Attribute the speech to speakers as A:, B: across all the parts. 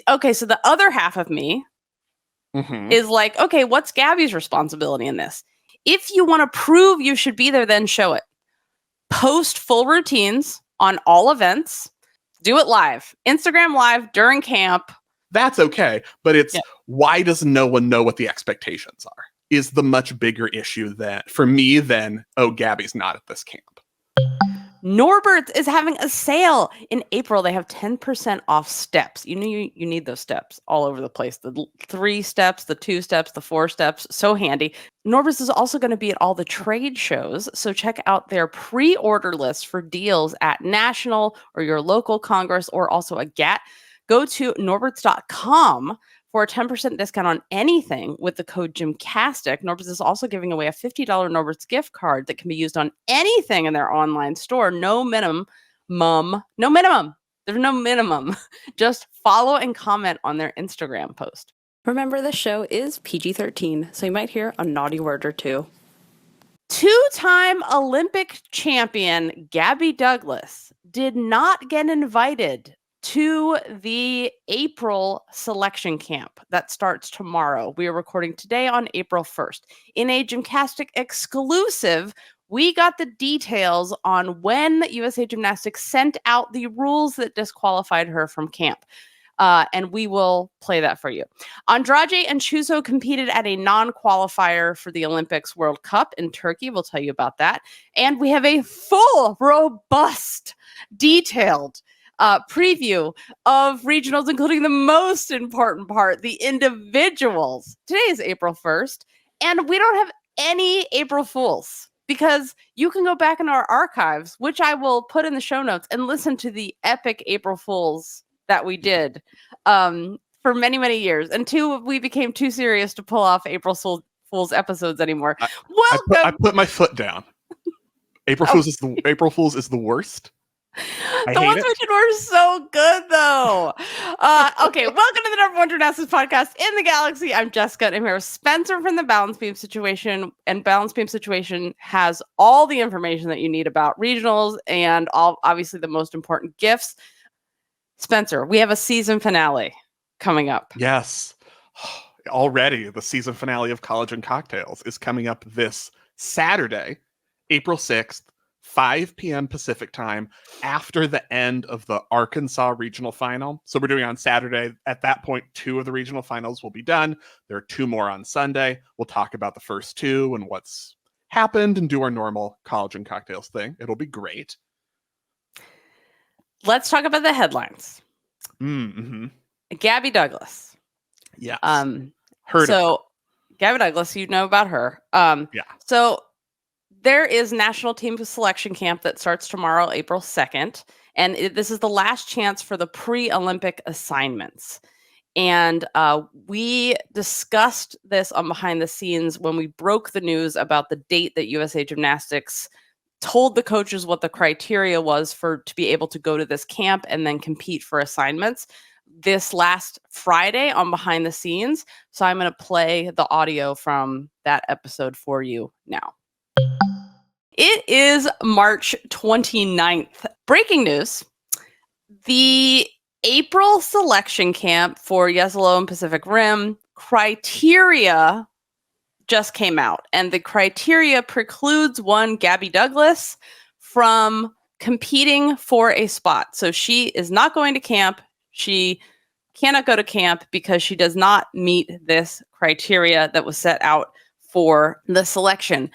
A: okay, so the other half of me is like, okay, what's Gabby's responsibility in this? If you want to prove you should be there, then show it. Post full routines on all events. Do it live. Instagram live during camp.
B: That's okay. But it's why does no one know what the expectations are? Is the much bigger issue that for me than, oh, Gabby's not at this camp.
A: Norbert is having a sale in April. They have 10% off steps. You need those steps all over the place. The 3 steps, the 2 steps, the 4 steps. So handy. Norbert's is also going to be at all the trade shows. So check out their pre-order list for deals at national or your local Congress or also a GAT. Go to norberts.com for a 10% discount on anything with the code Gymcastic. Norberts is also giving away a $50 Norberts gift card that can be used on anything in their online store. No minimum. There's no minimum. Just follow and comment on their Instagram post. Remember, the show is PG-13, so you might hear a naughty word or two. 2-time Olympic champion Gabby Douglas did not get invited to the April selection camp that starts tomorrow. We are recording today on April 1st. In a Gymcastic exclusive, we got the details on when USA Gymnastics sent out the rules that disqualified her from camp. And we will play that for you. Andrade and Chuso competed at a non-qualifier for the Olympics World Cup in Turkey. We'll tell you about that. And we have a full, robust, detailed preview of regionals, including the most important part, the individuals. Today is April 1st, and we don't have any April Fools because you can go back in our archives, which I will put in the show notes, and listen to the epic April Fools that we did for many, many years until we became too serious to pull off April Fools episodes anymore. Welcome.
B: I put my foot down. April Fools is the worst.
A: The ones we did were so good, though. Okay, welcome to the #1 Gymnastics podcast in the galaxy. I'm Jessica, and I'm here with Spencer from the Balance Beam Situation. And Balance Beam Situation has all the information that you need about regionals and obviously the most important gifts. Spencer, we have a season finale coming up.
B: Yes. Already, the season finale of College and Cocktails is coming up this Saturday, April 6th. 5 p.m. Pacific time after the end of the Arkansas regional final. So we're doing on Saturday. At that point, 2 of the regional finals will be done. There are 2 more on Sunday. We'll talk about the first 2 and what's happened and do our normal College and Cocktails thing. It'll be great.
A: Let's talk about the headlines. Gabby Douglas.
B: Yes.
A: Gabby Douglas, you know about her. So there is National Team Selection Camp that starts tomorrow, April 2nd. And this is the last chance for the pre-Olympic assignments. And we discussed this on behind the scenes when we broke the news about the date that USA Gymnastics told the coaches what the criteria was to be able to go to this camp and then compete for assignments this last Friday on behind the scenes. So I'm going to play the audio from that episode for you now. It is March 29th. Breaking news. The April selection camp for Yesalo and Pacific Rim criteria just came out. And the criteria precludes one Gabby Douglas from competing for a spot. So she is not going to camp. She cannot go to camp because she does not meet this criteria that was set out for the selection.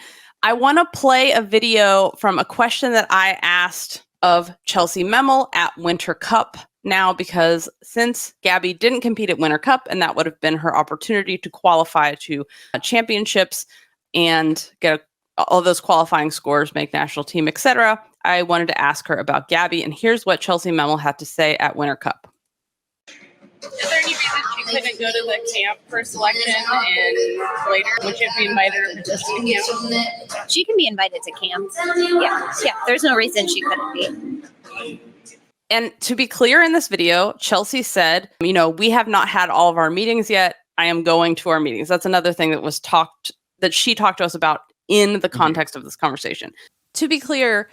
A: I want to play a video from a question that I asked of Chelsea Memel at Winter Cup now, because since Gabby didn't compete at Winter Cup, and that would have been her opportunity to qualify to championships and get all those qualifying scores, make national team, etc., I wanted to ask her about Gabby, and here's what Chelsea Memel had to say at Winter Cup.
C: Is there any reason she couldn't go to the camp for selection and later would she be invited or participate in camp?
D: She can be invited to camp. Yeah. There's no reason she couldn't be.
A: And to be clear in this video, Chelsea said, we have not had all of our meetings yet. I am going to our meetings. That's another thing that she talked to us about in the context of this conversation. To be clear,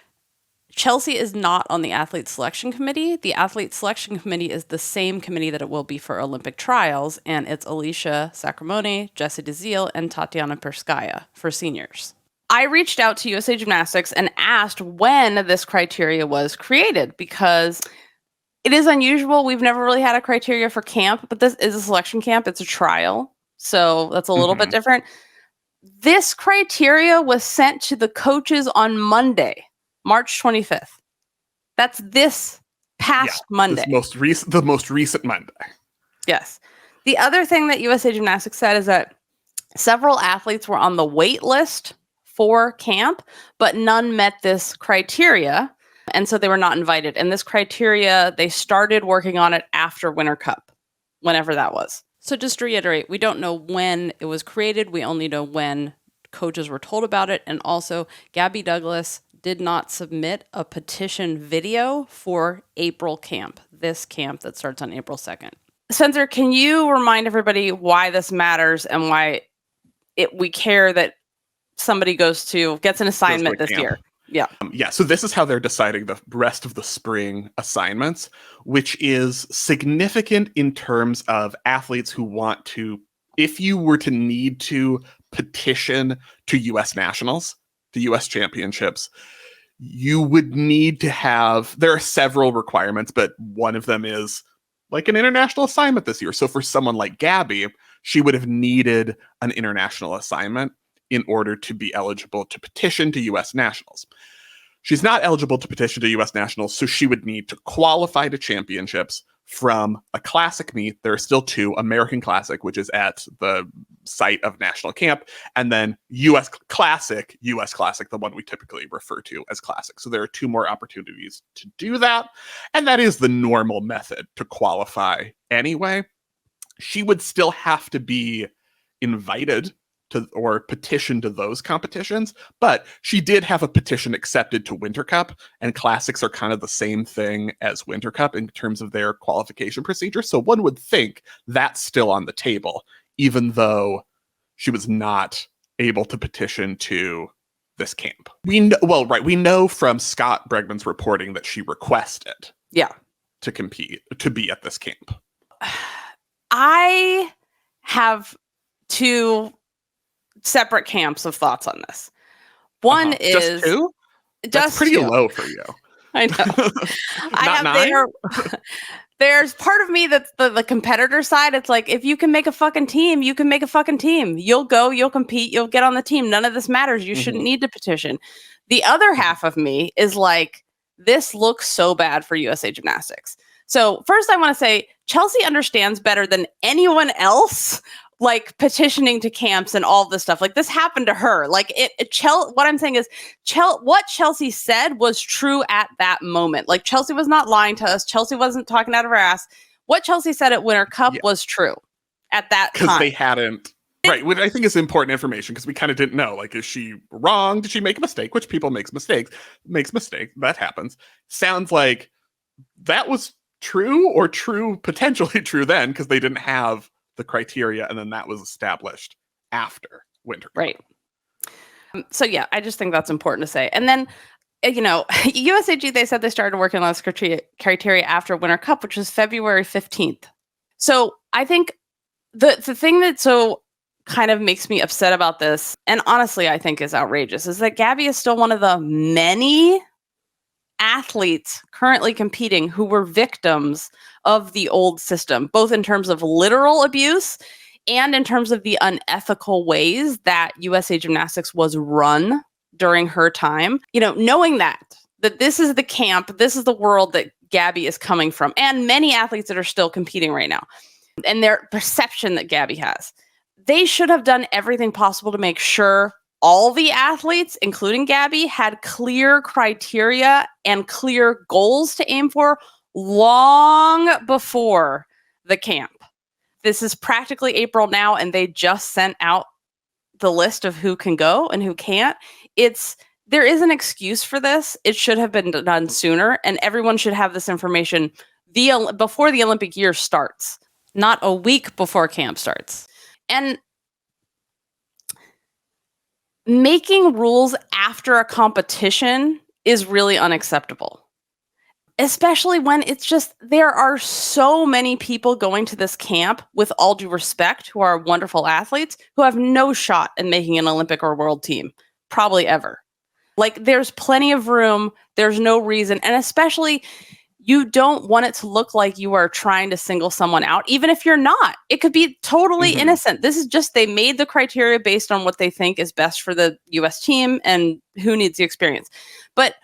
A: Chelsea is not on the athlete selection committee. The athlete selection committee is the same committee that it will be for Olympic trials, and it's Alicia Sacramone, Jessie DeZiel, and Tatiana Perskaya for seniors. I reached out to USA Gymnastics and asked when this criteria was created because it is unusual. We've never really had a criteria for camp, but this is a selection camp. It's a trial, so that's a little bit different. This criteria was sent to the coaches on Monday, March 25th. That's this past Monday.
B: The most recent Monday.
A: Yes. The other thing that USA Gymnastics said is that several athletes were on the wait list for camp, but none met this criteria, and so they were not invited. And this criteria, they started working on it after Winter Cup, whenever that was. So just to reiterate, we don't know when it was created. We only know when coaches were told about it. And also, Gabby Douglas did not submit a petition video for April camp, this camp that starts on April 2nd. Spencer, can you remind everybody why this matters and why we care that somebody gets an assignment this year?
B: Yeah. So this is how they're deciding the rest of the spring assignments, which is significant in terms of athletes who want to, if you were to need to petition to U.S. nationals, to U.S. championships, you would need to have, there are several requirements, but one of them is like an international assignment this year. So for someone like Gabby, she would have needed an international assignment in order to be eligible to petition to U.S. nationals. She's not eligible to petition to U.S. nationals, so she would need to qualify to championships from a classic meet. There are still two, American Classic, which is at the site of national camp, and then U.S. Classic, the one we typically refer to as Classic. So there are two more opportunities to do that, and that is the normal method to qualify anyway. She would still have to be invited to or petition to those competitions, but she did have a petition accepted to Winter Cup, and Classics are kind of the same thing as Winter Cup in terms of their qualification procedure. So one would think that's still on the table, even though she was not able to petition to this camp. We know from Scott Bregman's reporting that she requested to compete, to be at this camp.
A: I have two separate camps of thoughts on this. One is
B: just two? That's pretty low for you.
A: I know. There's part of me that's the competitor side. It's like, if you can make a fucking team, you can make a fucking team. You'll go, you'll compete, you'll get on the team. None of this matters. You shouldn't need to petition. The other half of me is like, this looks so bad for USA Gymnastics. So first I want to say Chelsea understands better than anyone else, like petitioning to camps and all this stuff. Like, this happened to her. Like what I'm saying is what Chelsea said was true at that moment. Like, Chelsea was not lying to us. Chelsea wasn't talking out of her ass. What Chelsea said at Winter Cup was true at that time.
B: Because they hadn't. Right, which I think is important information, because we kind of didn't know. Like, is she wrong? Did she make a mistake? Which people makes mistakes. That happens. Sounds like that was true, or potentially true then, because they didn't have the criteria, and then that was established after Winter Cup.
A: Right. So yeah, I just think that's important to say. And then, USAG, they said they started working on this criteria after Winter Cup, which was February 15th. So I think the thing that so kind of makes me upset about this, and honestly I think is outrageous, is that Gabby is still one of the many athletes currently competing who were victims of the old system, both in terms of literal abuse and in terms of the unethical ways that USA Gymnastics was run during her time. Knowing that this is the camp, this is the world that Gabby is coming from, and many athletes that are still competing right now, and their perception that Gabby has, they should have done everything possible to make sure all the athletes, including Gabby, had clear criteria and clear goals to aim for long before the camp. This is practically April now, and they just sent out the list of who can go and who can't. There is an excuse for this. It should have been done sooner, and everyone should have this information before the Olympic year starts, not a week before camp starts. And making rules after a competition is really unacceptable. Especially when it's just, there are so many people going to this camp, with all due respect, who are wonderful athletes, who have no shot in making an Olympic or world team, probably ever. Like, there's plenty of room. There's no reason. And especially, you don't want it to look like you are trying to single someone out, even if you're not. It could be totally innocent. This is just, they made the criteria based on what they think is best for the US team and who needs the experience. But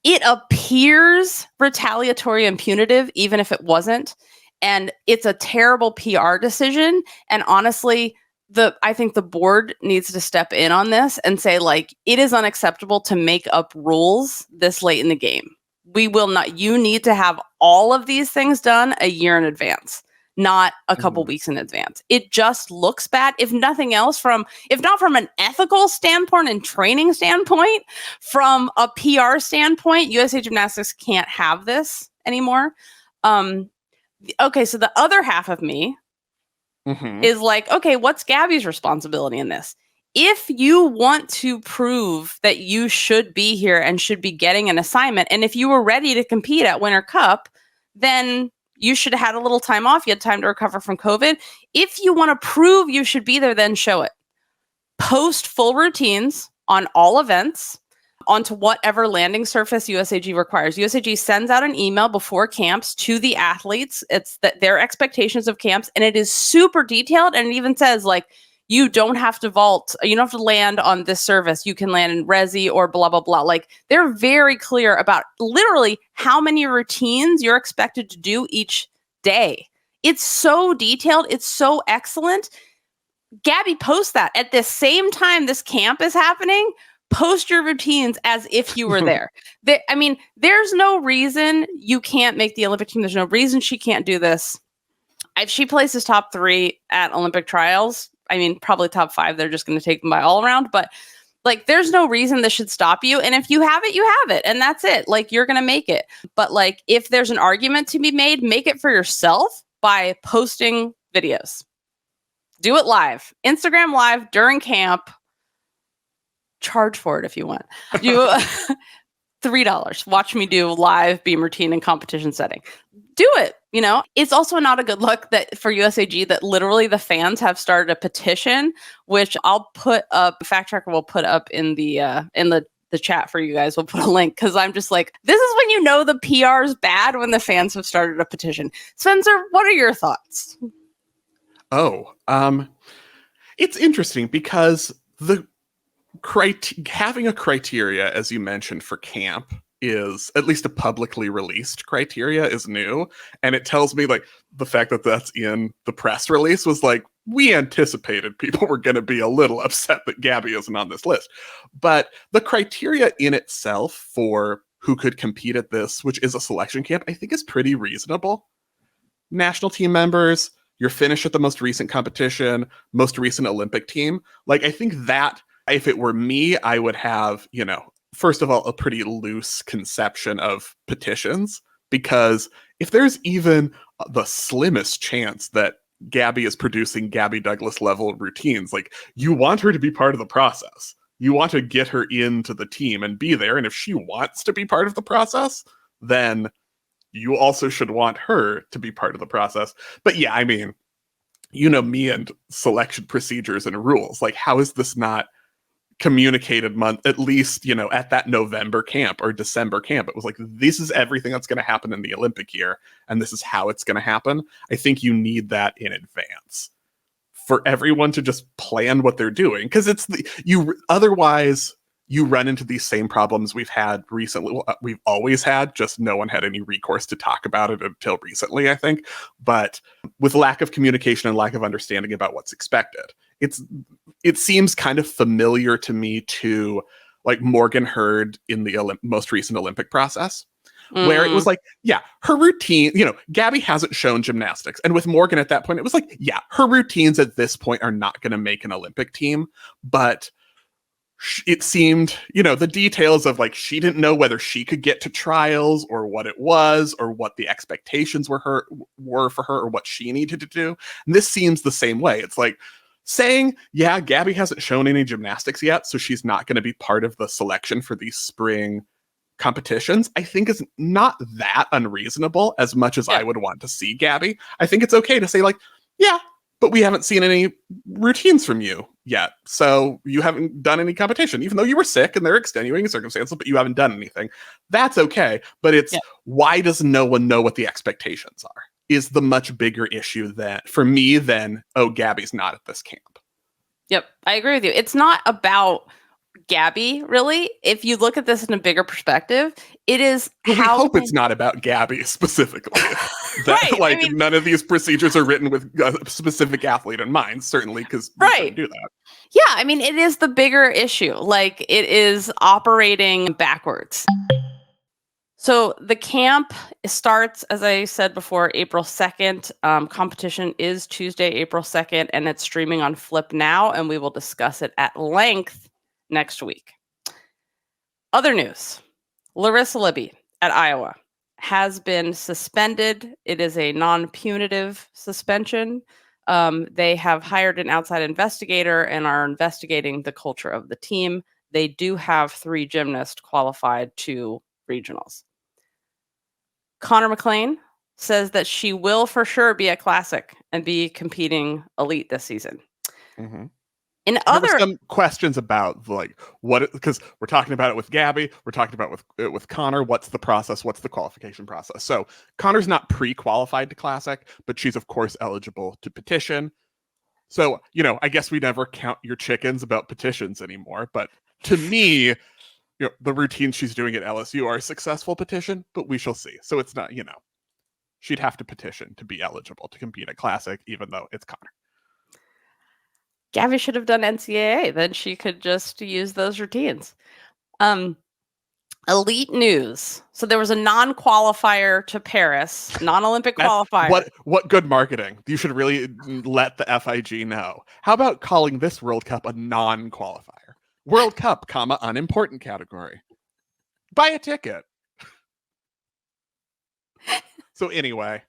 A: it appears retaliatory and punitive, even if it wasn't. And it's a terrible PR decision. And honestly, I think the board needs to step in on this and say, like, it is unacceptable to make up rules this late in the game. We will not, you need to have all of these things done a year in advance, not a couple weeks in advance. It just looks bad. If nothing else, if not from an ethical standpoint and training standpoint, from a PR standpoint, USA Gymnastics can't have this anymore. Okay, so the other half of me is like, okay, what's Gabby's responsibility in this? If you want to prove that you should be here and should be getting an assignment, and if you were ready to compete at Winter Cup, then you should have had a little time off. You had time to recover from COVID. If you want to prove you should be there, then show it. Post full routines on all events onto whatever landing surface USAG requires. USAG sends out an email before camps to the athletes. It's their expectations of camps, and it is super detailed. And it even says, like, you don't have to vault. You don't have to land on this service. You can land in Resi or blah, blah, blah. Like, they're very clear about literally how many routines you're expected to do each day. It's so detailed. It's so excellent. Gabby, post that at the same time this camp is happening. Post your routines as if you were there. I mean, there's no reason you can't make the Olympic team. There's no reason she can't do this. If she places top 3 at Olympic trials, I mean, probably top 5, they're just going to take them by all around. But, like, there's no reason this should stop you. And if you have it, you have it. And that's it. Like, you're going to make it. But, like, if there's an argument to be made, make it for yourself by posting videos. Do it live. Instagram live during camp. Charge for it if you want. Do $3. Watch me do live beam routine in competition setting. Do it. You know, it's also not a good look that for USAG that literally the fans have started a petition, which I'll put up. Fact Checker will put up in the chat for you guys. We'll put a link, because I'm just like, this is when you know the PR is bad, when the fans have started a petition. Spencer, what are your thoughts?
B: Oh, it's interesting because having a criteria, as you mentioned, for camp is, at least a publicly released criteria, is new. And it tells me, like, the fact that that's in the press release was like, we anticipated people were going to be a little upset that Gabby isn't on this list. But the criteria in itself for who could compete at this, which is a selection camp, I think is pretty reasonable. National team members, your finish at the most recent competition, most recent Olympic team. Like, I think that if it were me, I would have, you know, first of all, a pretty loose conception of petitions, because if there's even the slimmest chance that Gabby is producing Gabby Douglas level routines, like, you want her to be part of the process. You want to get her into the team and be there. And if she wants to be part of the process, then you also should want her to be part of the process. But yeah, I mean, you know me and selection procedures and rules. Like, how is this not communicated at least, you know, at that November camp or December camp? It was like, this is everything that's going to happen in the Olympic year, and this is how it's going to happen. I think you need that in advance for everyone to just plan what they're doing, because otherwise you run into these same problems we've had recently. Well, we've always had, just no one had any recourse to talk about it until recently, I think. But with lack of communication and lack of understanding about what's expected, it seems kind of familiar to me to, like, Morgan Hurd in the most recent Olympic process, where it was like, yeah, her routine, you know, Gabby hasn't shown gymnastics. And with Morgan at that point, it was like, yeah, her routines at this point are not going to make an Olympic team. But it seemed, you know, the details of, like, she didn't know whether she could get to trials or what it was or what the expectations were for her or what she needed to do. And this seems the same way. It's like saying, yeah, Gabby hasn't shown any gymnastics yet, so she's not going to be part of the selection for these spring competitions, I think is not that unreasonable as much as I would want to see Gabby. I think it's okay to say like, yeah, but we haven't seen any routines from you yet. So you haven't done any competition, even though you were sick and there are extenuating circumstances, but you haven't done anything. That's okay. But it's why does no one know what the expectations are is the much bigger issue that for me than, oh, Gabby's not at this camp.
A: Yep. I agree with you. It's not about Gabby, really. If you look at this in a bigger perspective, it is
B: we hope it's not about Gabby specifically. That, right. None of these procedures are written with a specific athlete in mind, certainly, because we shouldn't do that.
A: Yeah, I mean, it is the bigger issue. Like, it is operating backwards. So the camp starts, as I said before, April 2nd. Competition is Tuesday, April 2nd, and it's streaming on Flip now, and we will discuss it at length next week. Other news. Larissa Libby at Iowa has been suspended. It is a non-punitive suspension. They have hired an outside investigator and are investigating the culture of the team. They do have 3 gymnasts qualified to regionals. Konnor McLean says that she will for sure be at Classic and be competing elite this season.
B: Mm-hmm.
A: There
B: were some questions about like what, because we're talking about it with Gabby, we're talking about with Konnor. What's the process? What's the qualification process? So Connor's not pre-qualified to Classic, but she's of course eligible to petition. So I guess we never count your chickens about petitions anymore. But to me, the routines she's doing at LSU are a successful petition, but we shall see. So it's not, she'd have to petition to be eligible to compete at Classic, even though it's Konnor.
A: Gabby should have done NCAA. Then she could just use those routines. Elite news. So there was a non-qualifier to Paris, non-Olympic qualifier.
B: What good marketing. You should really let the FIG know. How about calling this World Cup a non-qualifier? World Cup, unimportant category. Buy a ticket. So anyway.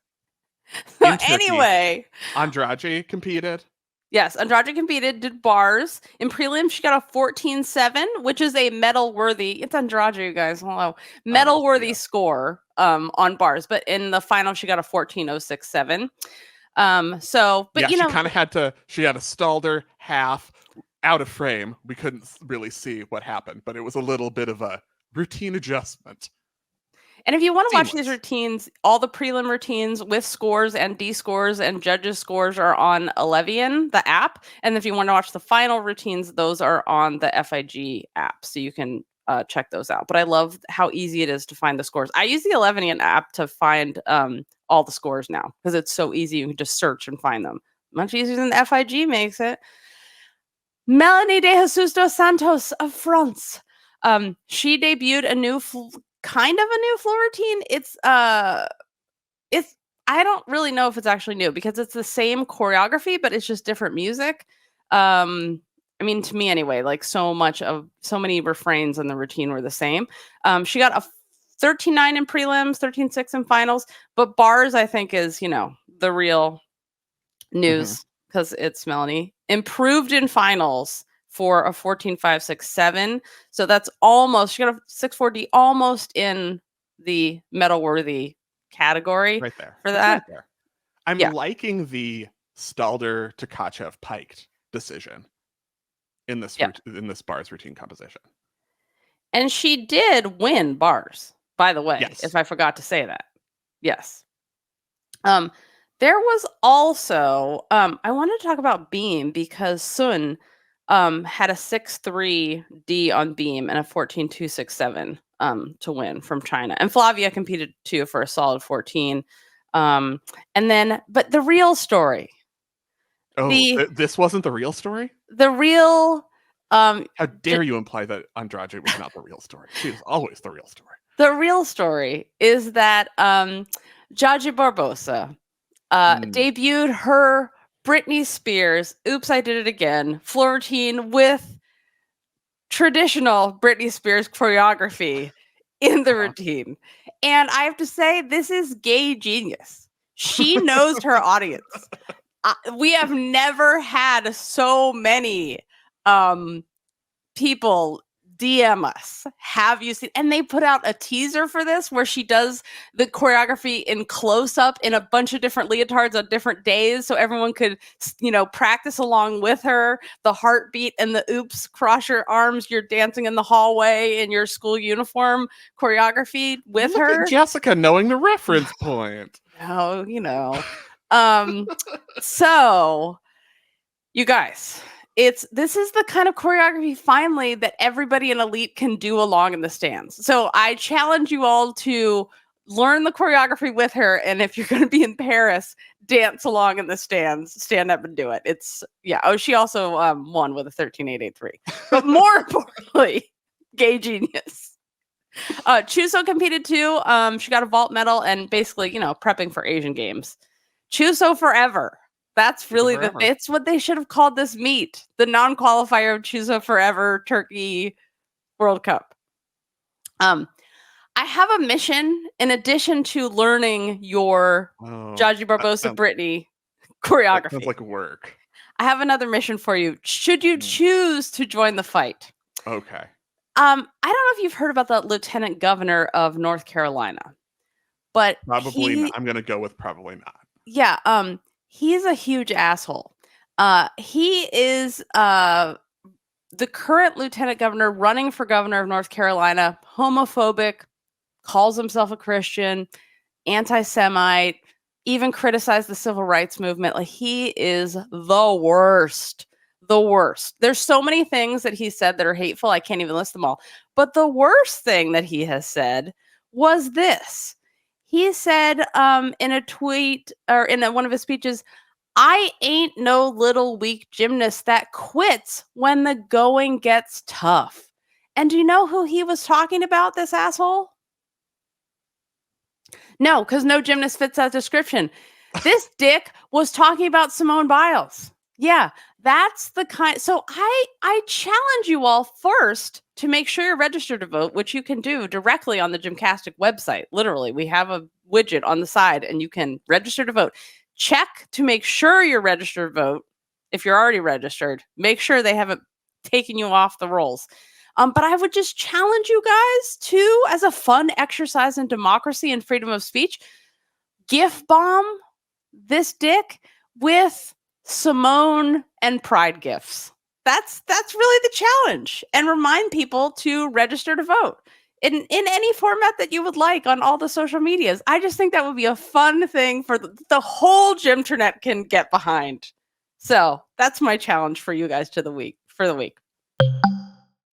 B: Andrade competed.
A: Yes, Andrade competed, did bars. In prelim, she got a 14.7, which is a medal-worthy. It's Andrade, you guys. Hello. Medal-worthy score on bars. But in the final, she got a 14.067. She kind of had to.
B: She had a Stalder half out of frame. We couldn't really see what happened, but it was a little bit of a routine adjustment.
A: And if you want to watch these routines, all the prelim routines with scores and D scores and judges scores are on Elevian, the app. And if you want to watch the final routines, those are on the FIG app. So you can check those out. But I love how easy it is to find the scores. I use the Elevian app to find all the scores now because it's so easy. You can just search and find them. Much easier than the FIG makes it. Melanie de Jesus dos Santos of France. She debuted a new kind of a new floor routine. It's I don't really know if it's actually new because it's the same choreography, but it's just different music. I mean, to me anyway, like so many refrains in the routine were the same. She got a 13.9 in prelims, 13.6 in finals, but bars I think is, the real news because it's Melanie. Improved in finals for a 14.567. So that's almost, she got a 6.4D, almost in the medal-worthy category.
B: Right there.
A: For that.
B: Right there. I'm liking the Stalder to Tkachev piked decision in this bars routine composition.
A: And she did win bars, by the way,
B: yes.
A: If I forgot to say that. Yes. There was also, I wanted to talk about beam because Sun had a 6.3 D on beam and a 14.267 to win from China. And Flavia competed too for a solid 14. But the real story.
B: Oh, this wasn't the real story?
A: The real...
B: how dare you imply that Andrade was not the real story? She was always the real story.
A: The real story is that Jaji Barbosa debuted her Brittany Spears, Oops, I Did It Again, floor routine with traditional Brittany Spears choreography in the routine. And I have to say, this is gay genius. She knows her audience. We have never had so many people DM us. Have you seen? And they put out a teaser for this where she does the choreography in close up in a bunch of different leotards on different days, so everyone could, practice along with her. The heartbeat and the oops, cross your arms. You're dancing in the hallway in your school uniform choreography with
B: Look
A: her.
B: at Jessica knowing the reference point.
A: Oh, So, you guys. This is the kind of choreography finally that everybody in Elite can do along in the stands. So I challenge you all to learn the choreography with her. And if you're going to be in Paris, dance along in the stands, stand up and do it. She also won with a 13.883. But more importantly, gay genius. Chuso competed too. She got a vault medal and basically, prepping for Asian Games. Chuso forever. That's really it's what they should have called this meet. The non-qualifier of Chuso Forever Turkey World Cup. I have a mission in addition to learning your Jaji Barbosa Brittany choreography.
B: That sounds like work.
A: I have another mission for you. Should you choose to join the fight?
B: Okay.
A: I don't know if you've heard about the Lieutenant Governor of North Carolina, but
B: probably not. I'm going to go with probably not.
A: Yeah. He's a huge asshole. He is the current lieutenant governor running for governor of North Carolina, homophobic, calls himself a Christian, anti-Semite, even criticized the civil rights movement. Like, he is the worst. The worst. There's so many things that he said that are hateful. I can't even list them all. But the worst thing that he has said was this. He said in a tweet or in one of his speeches, "I ain't no little weak gymnast that quits when the going gets tough." And do you know who he was talking about, this asshole? No, because no gymnast fits that description. This dick was talking about Simone Biles. Yeah, that's the kind. So I challenge you all first to make sure you're registered to vote, which you can do directly on the Gymcastic website. Literally, we have a widget on the side and you can register to vote. Check to make sure you're registered to vote. If you're already registered, make sure they haven't taken you off the rolls. But I would just challenge you guys to, as a fun exercise in democracy and freedom of speech, gift bomb this dick with Simone and Pride gifts. That's really the challenge. And remind people to register to vote in any format that you would like on all the social medias. I just think that would be a fun thing for the whole Gymternet can get behind. So that's my challenge for you guys for the week.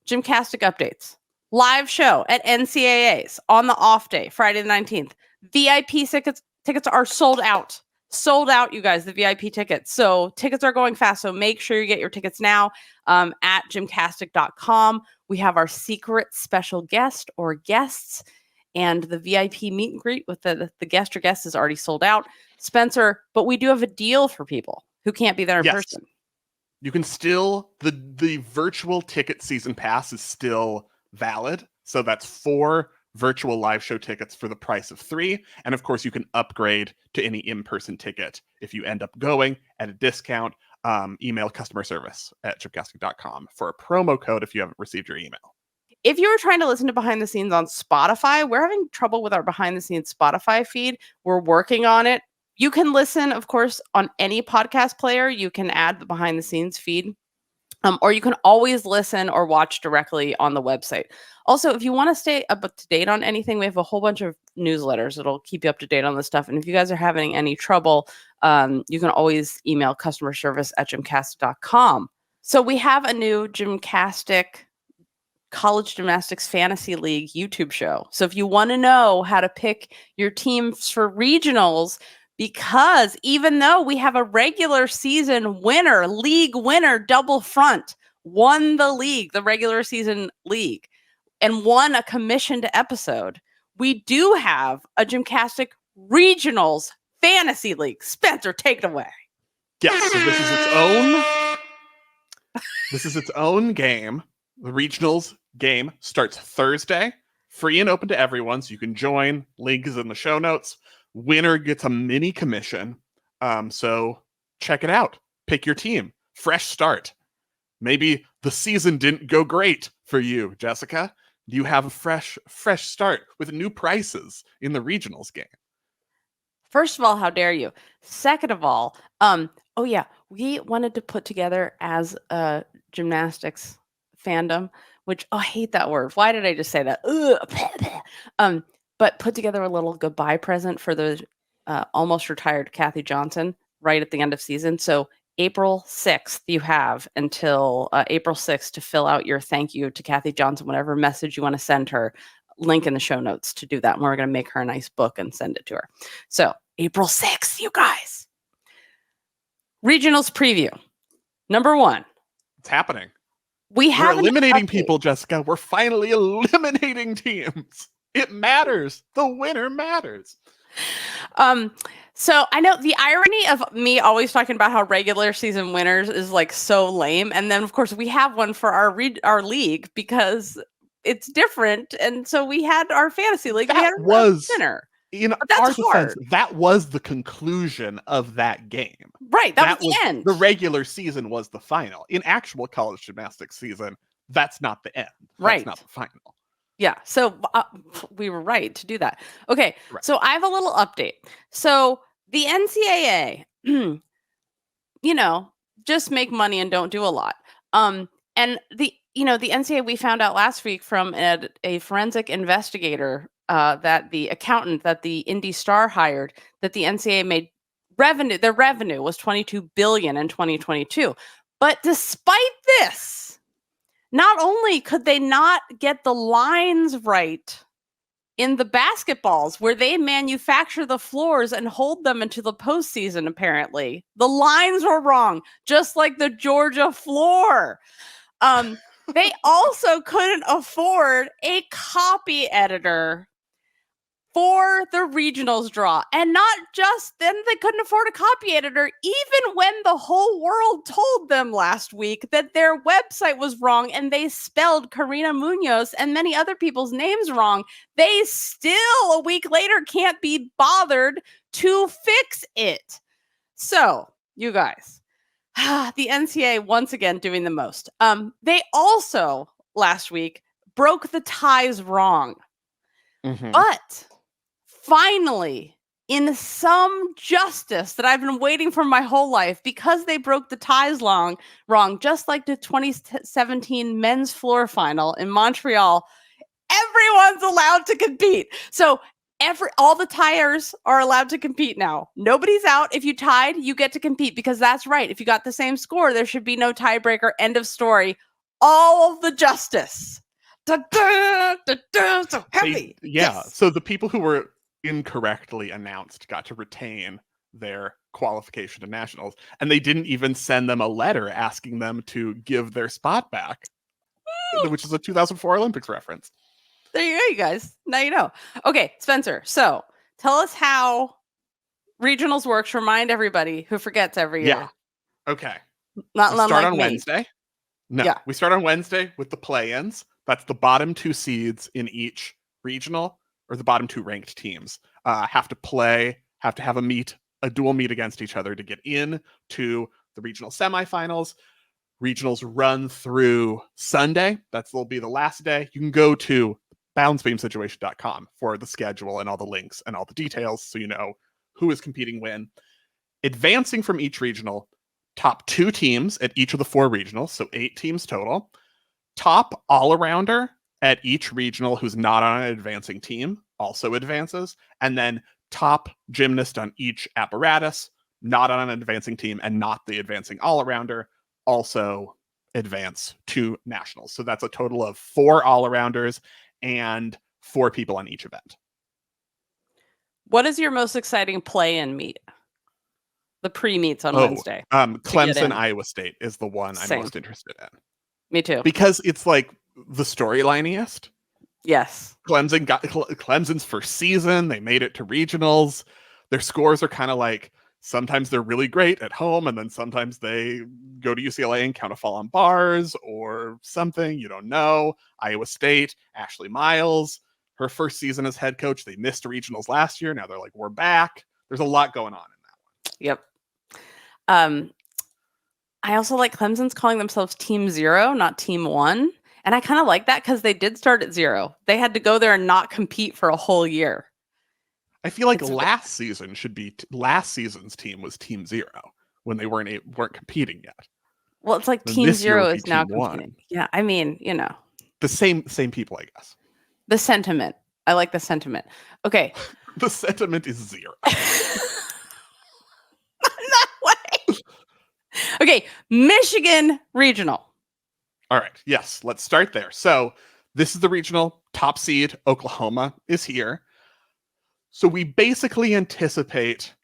A: Gymcastic updates. Live show at NCAA's on the off day, Friday the 19th. VIP tickets are sold out. Sold out, you guys, the VIP tickets. So tickets are going fast. So make sure you get your tickets now at gymcastic.com. We have our secret special guest or guests, and the VIP meet and greet with the guest or guest is already sold out. Spencer, but we do have a deal for people who can't be there in person.
B: You can still, the virtual ticket season pass is still valid. So that's 4 virtual live show tickets for the price of 3. And of course, you can upgrade to any in-person ticket if you end up going at a discount. Email customer service at gymcastic.com for a promo code if you haven't received your email.
A: If you were trying to listen to Behind the Scenes on Spotify, we're having trouble with our Behind the Scenes Spotify feed. We're working on it. You can listen, of course, on any podcast player. You can add the Behind the Scenes feed, or you can always listen or watch directly on the website. Also, if you want to stay up to date on anything, we have a whole bunch of newsletters that'll keep you up to date on this stuff. And if you guys are having any trouble, you can always email customer service at gymcastic.com. So we have a new Gymcastic College Gymnastics Fantasy League YouTube show. So if you want to know how to pick your teams for regionals, because even though we have a regular season winner, league winner, double front, won the league, the regular season league, and won a commissioned episode, we do have a Gymcastic Regionals Fantasy League. Spencer, take it away.
B: Yeah, so this is its own game. The Regionals game starts Thursday, free and open to everyone, so you can join. Link is in the show notes. Winner gets a mini commission. So check it out. Pick your team. Fresh start. Maybe the season didn't go great for you, Jessica. You have a fresh start with new prices in the regionals game.
A: First of all, how dare you? Second of all, oh yeah, we wanted to put together as a gymnastics fandom, which I hate that word. Why did I just say that? But put together a little goodbye present for the almost retired Kathy Johnson right at the end of season. So April 6th, you have until April 6th to fill out your thank you to Kathy Johnson, whatever message you want to send her. Link in the show notes to do that. And we're going to make her a nice book and send it to her. So April 6th, you guys. Regionals preview. Number 1.
B: It's happening.
A: We're
B: eliminating people, Jessica. We're finally eliminating teams. It matters. The winner matters.
A: So I know the irony of me always talking about how regular season winners is like so lame. And then of course we have one for our league because it's different. And so we had our fantasy league. We had a winner.
B: In our defense, that was the conclusion of that game.
A: Right. That was the end.
B: The regular season was the final. In actual college gymnastics season, that's not the end.
A: Right.
B: That's not the final.
A: Yeah. So we were right to do that. Okay. Right. So I have a little update. So the NCAA, just make money and don't do a lot. And the NCAA, we found out last week from a forensic investigator that the accountant that the Indy Star hired, that the NCAA made revenue. Their revenue was $22 billion in 2022. But despite this, not only could they not get the lines right in the basketballs where they manufacture the floors and hold them into the postseason, apparently, the lines were wrong, just like the Georgia floor. They also couldn't afford a copy editor for the regionals draw. And not just then, they couldn't afford a copy editor, even when the whole world told them last week that their website was wrong and they spelled Karina Munoz and many other people's names wrong. They still, a week later, can't be bothered to fix it. So, you guys, the NCAA once again doing the most. They also, last week, broke the ties wrong. Mm-hmm. But finally, in some justice that I've been waiting for my whole life, because they broke the ties wrong, just like the 2017 men's floor final in Montreal, everyone's allowed to compete. So all the tiers are allowed to compete now. Nobody's out. If you tied, you get to compete, because that's right. If you got the same score, there should be no tiebreaker. End of story. All of the justice. So happy.
B: Yes. So the people who were incorrectly announced got to retain their qualification to nationals, and they didn't even send them a letter asking them to give their spot back, which is a 2004 Olympics reference.
A: There you go, you guys. Now you know. Okay, Spencer. So tell us how regionals works. Remind everybody who forgets every year.
B: Yeah. Okay.
A: Not
B: we start
A: like
B: on
A: me.
B: Wednesday. No,
A: yeah.
B: We start on Wednesday with the play-ins. That's the bottom 2 seeds in each regional, or the bottom 2 ranked teams have to have a dual meet against each other to get in to the regional semifinals. Regionals run through Sunday. Will be the last day. You can go to balancebeamsituation.com for the schedule and all the links and all the details, so you know who is competing when. Advancing from each regional, top 2 teams at each of the 4 regionals, so 8 teams total. Top all-arounder at each regional who's not on an advancing team also advances. And then top gymnast on each apparatus, not on an advancing team and not the advancing all-arounder, also advance to nationals. So that's a total of 4 all-arounders and 4 people on each event.
A: What is your most exciting play-in meet? The pre-meets on Wednesday.
B: Clemson, Iowa State is the one I'm most interested in.
A: Me too.
B: Because it's like the storyline-iest.
A: Yes.
B: Clemson's first season. They made it to regionals. Their scores are kind of like, sometimes they're really great at home, and then sometimes they go to UCLA and count a fall on bars or something. You don't know. Iowa State, Ashley Miles, her first season as head coach. They missed regionals last year. Now they're like, we're back. There's a lot going on in that one.
A: Yep. I also like Clemson's calling themselves Team 0, not Team 1. And I kind of like that because they did start at 0. They had to go there and not compete for a whole year.
B: I feel like last season's team was Team 0 when they weren't competing yet.
A: Well, it's like Team 0 is now competing. Yeah, I mean,
B: the same people, I guess.
A: The sentiment. I like the sentiment. Okay.
B: The sentiment is 0.
A: That way. Okay, Michigan Regional.
B: All right. Yes, let's start there. So this is the regional. Top seed Oklahoma is here. So we basically anticipate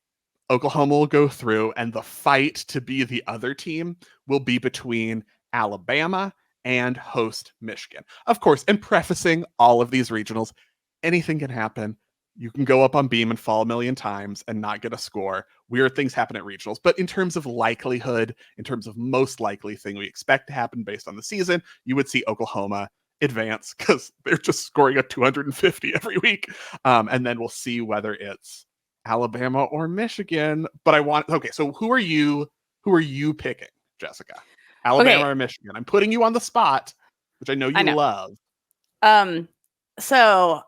B: Oklahoma will go through, and the fight to be the other team will be between Alabama and host Michigan. Of course, and prefacing all of these regionals, anything can happen. You can go up on beam and fall a million times and not get a score. Weird things happen at regionals. But in terms of likelihood, in terms of most likely thing we expect to happen based on the season, you would see Oklahoma advance because they're just scoring at 250 every week. And then we'll see whether it's Alabama or Michigan. But so who are you picking, Jessica? Alabama or Michigan? I'm putting you on the spot, which I know you love.
A: So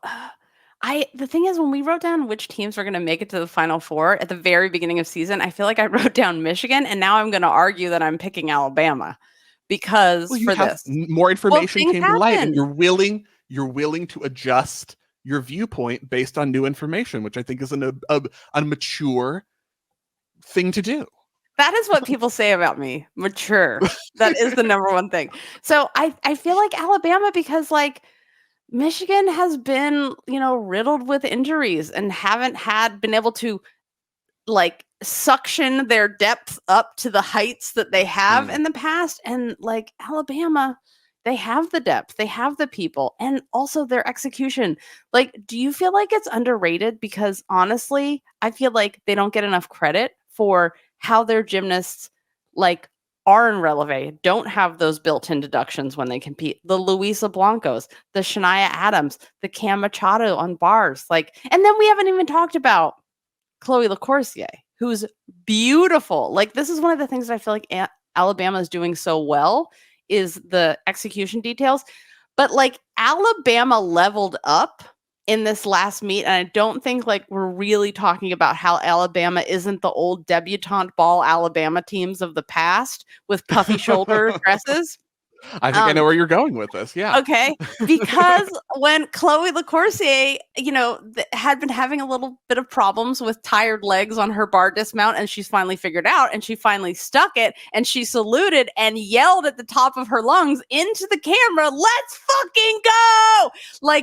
A: the thing is, when we wrote down which teams were going to make it to the Final Four at the very beginning of season, I feel like I wrote down Michigan, and now I'm going to argue that I'm picking Alabama because
B: more information came to light, and you're willing to adjust your viewpoint based on new information, which I think is a mature thing to do.
A: That is what people say about me. Mature. That is the number one thing. So I feel like Alabama because Michigan has been, riddled with injuries and haven't been able to suction their depth up to the heights that they have in the past. And Alabama, they have the depth, they have the people, and also their execution. Do you feel like it's underrated? Because honestly, I feel like they don't get enough credit for how their gymnasts are in releve, don't have those built-in deductions when they compete. The Luisa Blancos, the Shania Adams, the Cam Machado on bars. And then we haven't even talked about Chloe LaCourcier, who's beautiful. This is one of the things that I feel like Alabama is doing so well is the execution details. But Alabama leveled up in this last meet, and I don't think we're really talking about how Alabama isn't the old debutante ball Alabama teams of the past with puffy shoulder dresses.
B: I think I know where you're going with this. Yeah.
A: Okay. Because when Chloe LaCourcier, had been having a little bit of problems with tired legs on her bar dismount, and she's finally figured out, and she finally stuck it, and she saluted and yelled at the top of her lungs into the camera, "Let's fucking go!"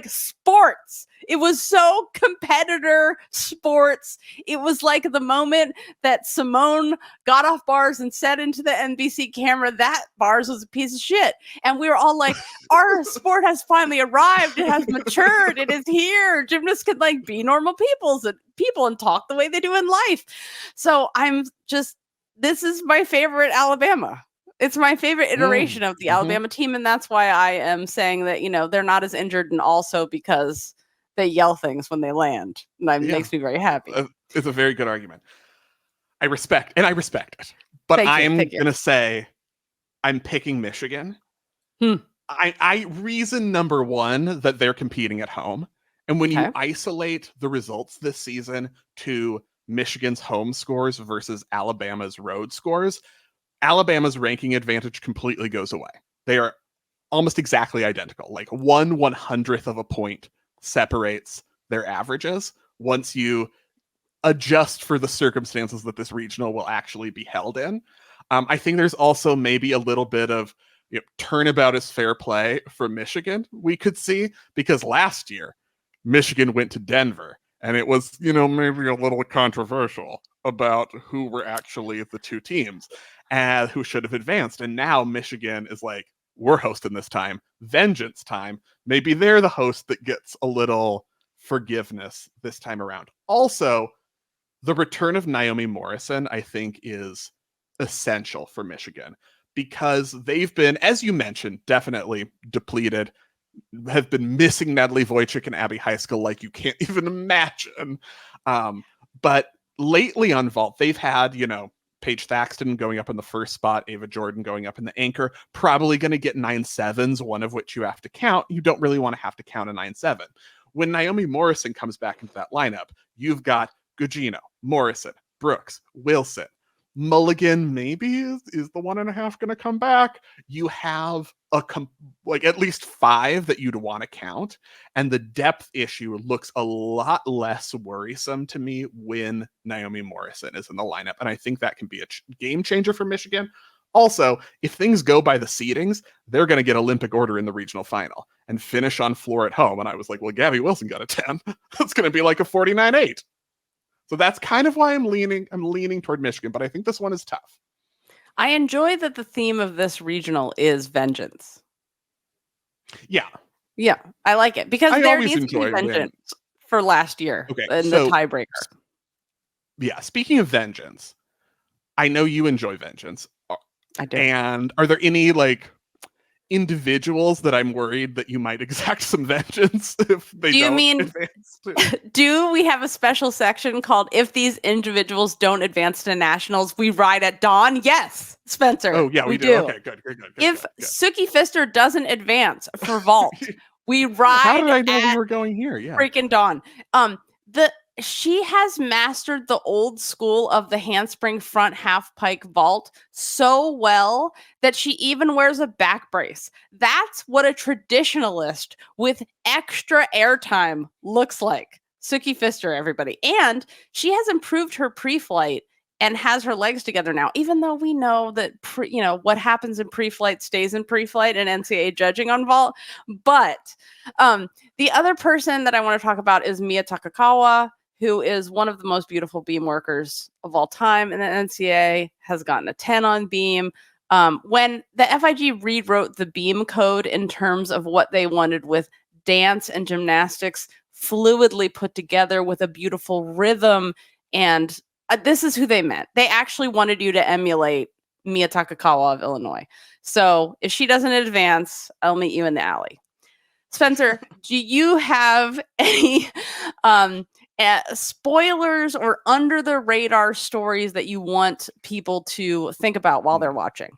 A: Sports. It was so competitor sports. It was the moment that Simone got off bars and said into the NBC camera that bars was a piece of shit. And we were all like, our sport has finally arrived. It has matured. It is here. Gymnasts can be normal people and talk the way they do in life. So this is my favorite Alabama. It's my favorite iteration of the Alabama team. And that's why I am saying that, they're not as injured, and also because they yell things when they land. And that makes me very happy.
B: It's a very good argument. I respect it. But I'm going to say I'm picking Michigan. I reason number one that they're competing at home. And when you isolate the results this season to Michigan's home scores versus Alabama's road scores, Alabama's ranking advantage completely goes away. They are almost exactly identical. 1/100th of a point separates their averages once you adjust for the circumstances that this regional will actually be held in. I think there's also maybe a little bit of turnabout is fair play from Michigan we could see, because last year Michigan went to Denver and it was, maybe a little controversial about who were actually the two teams and who should have advanced. And now Michigan is we're hosting this time, vengeance time. Maybe they're the host that gets a little forgiveness this time around. Also, the return of Naomi Morrison, I think, is essential for Michigan because they've been, as you mentioned, definitely depleted, have been missing Natalie Wojcik and Abby Heiskell like you can't even imagine. But lately on vault, they've had, Paige Thaxton going up in the first spot, Ava Jordyn going up in the anchor, probably going to get 9.7s, one of which you have to count. You don't really want to have to count a 9.7. When Naomi Morrison comes back into that lineup, you've got Gugino, Morrison, Brooks, Wilson. Mulligan maybe is the 1.5 going to come back. You have at least 5 that you'd want to count, and the depth issue looks a lot less worrisome to me when Naomi Morrison is in the lineup, and I think that can be a game changer for Michigan. Also, if things go by the seedings, they're going to get Olympic order in the regional final and finish on floor at home. And I was like, well, Gabby Wilson got a 10. That's going to be like a 49-8. So that's kind of why I'm leaning toward Michigan, but I think this one is tough.
A: I enjoy that the theme of this regional is vengeance.
B: Yeah.
A: Yeah, I like it because there needs to be vengeance for last year in the tiebreaker.
B: Yeah, speaking of vengeance, I know you enjoy vengeance.
A: I do.
B: And are there any individuals that I'm worried that you might exact some vengeance if they don't advance to?
A: Do we have a special section called "If these individuals don't advance to nationals, we ride at dawn"? Yes, Spencer.
B: Oh yeah, we do. Okay, good.
A: If Suki Pfister doesn't advance for vault, we ride.
B: How did I know we were going here? Yeah,
A: freaking dawn. She has mastered the old school of the handspring front half pike vault so well that she even wears a back brace. That's what a traditionalist with extra airtime looks like. Suki Pfister, everybody. And she has improved her pre-flight and has her legs together now, even though we know that, what happens in pre-flight stays in pre-flight and NCAA judging on vault. But the other person that I want to talk about is Mia Takakawa, who is one of the most beautiful beam workers of all time. And the NCAA has gotten a 10 on beam. When the FIG rewrote the beam code in terms of what they wanted with dance and gymnastics fluidly put together with a beautiful rhythm, and this is who they meant. They actually wanted you to emulate Mia Takakawa of Illinois. So if she doesn't advance, I'll meet you in the alley. Spencer, do you have any spoilers or under the radar stories that you want people to think about while they're watching?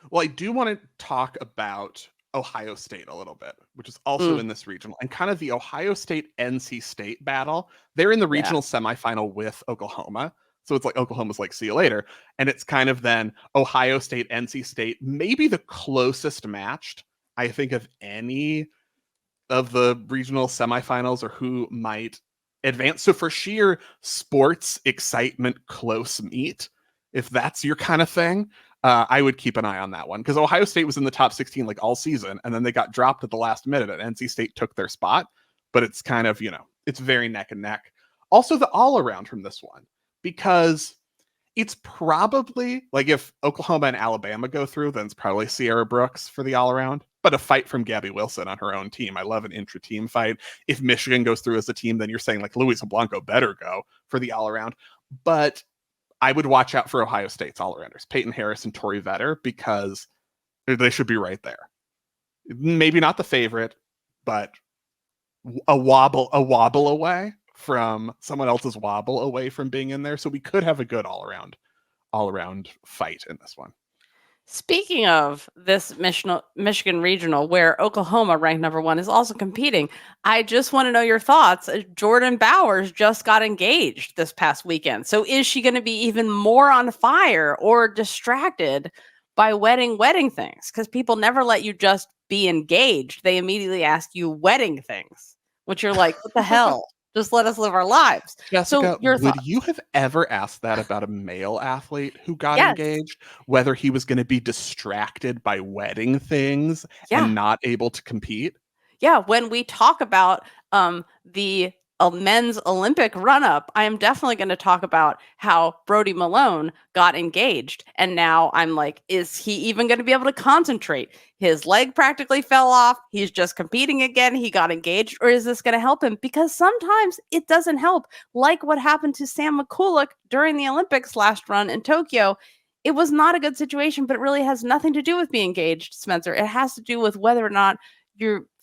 B: Well, I do want to talk about Ohio State a little bit, which is also in this regional, and kind of the Ohio State NC State battle. They're in the regional semifinal with Oklahoma. So it's like Oklahoma's like, see you later. And it's kind of then Ohio State, NC State, maybe the closest matched, I think, of any of the regional semifinals or who might advance. So for sheer sports excitement, close meet, if that's your kind of thing, I would keep an eye on that one, because Ohio State was in the top 16 like all season, and then they got dropped at the last minute and NC State took their spot. But it's kind of, it's very neck and neck. Also the all around from this one, because it's probably like if Oklahoma and Alabama go through, then it's probably Sierra Brooks for the all around. But a fight from Gabby Wilson on her own team. I love an intra-team fight. If Michigan goes through as a team, then you're saying like Luisa Blanco better go for the all around. But I would watch out for Ohio State's all-arounders, Peyton Harris and Tori Vetter, because they should be right there. Maybe not the favorite, but a wobble away from someone else's wobble away from being in there. So we could have a good all-around fight in this one.
A: Speaking of this Michigan regional, where Oklahoma, ranked number 1, is also competing, I just want to know your thoughts. Jordan Bowers just got engaged this past weekend. So is she going to be even more on fire or distracted by wedding things? Because people never let you just be engaged. They immediately ask you wedding things, which you're like, what the hell? Just let us live our lives.
B: Jessica, would you have ever asked that about a male athlete who got engaged? Whether he was going to be distracted by wedding things and not able to compete?
A: Yeah, when we talk about the men's Olympic run-up, I am definitely going to talk about how Brody Malone got engaged. And now I'm like, is he even going to be able to concentrate? His leg practically fell off. He's just competing again. He got engaged. Or is this going to help him? Because sometimes it doesn't help. Like what happened to Sam McCulloch during the Olympics last run in Tokyo. It was not a good situation, but it really has nothing to do with being engaged, Spencer. It has to do with whether or not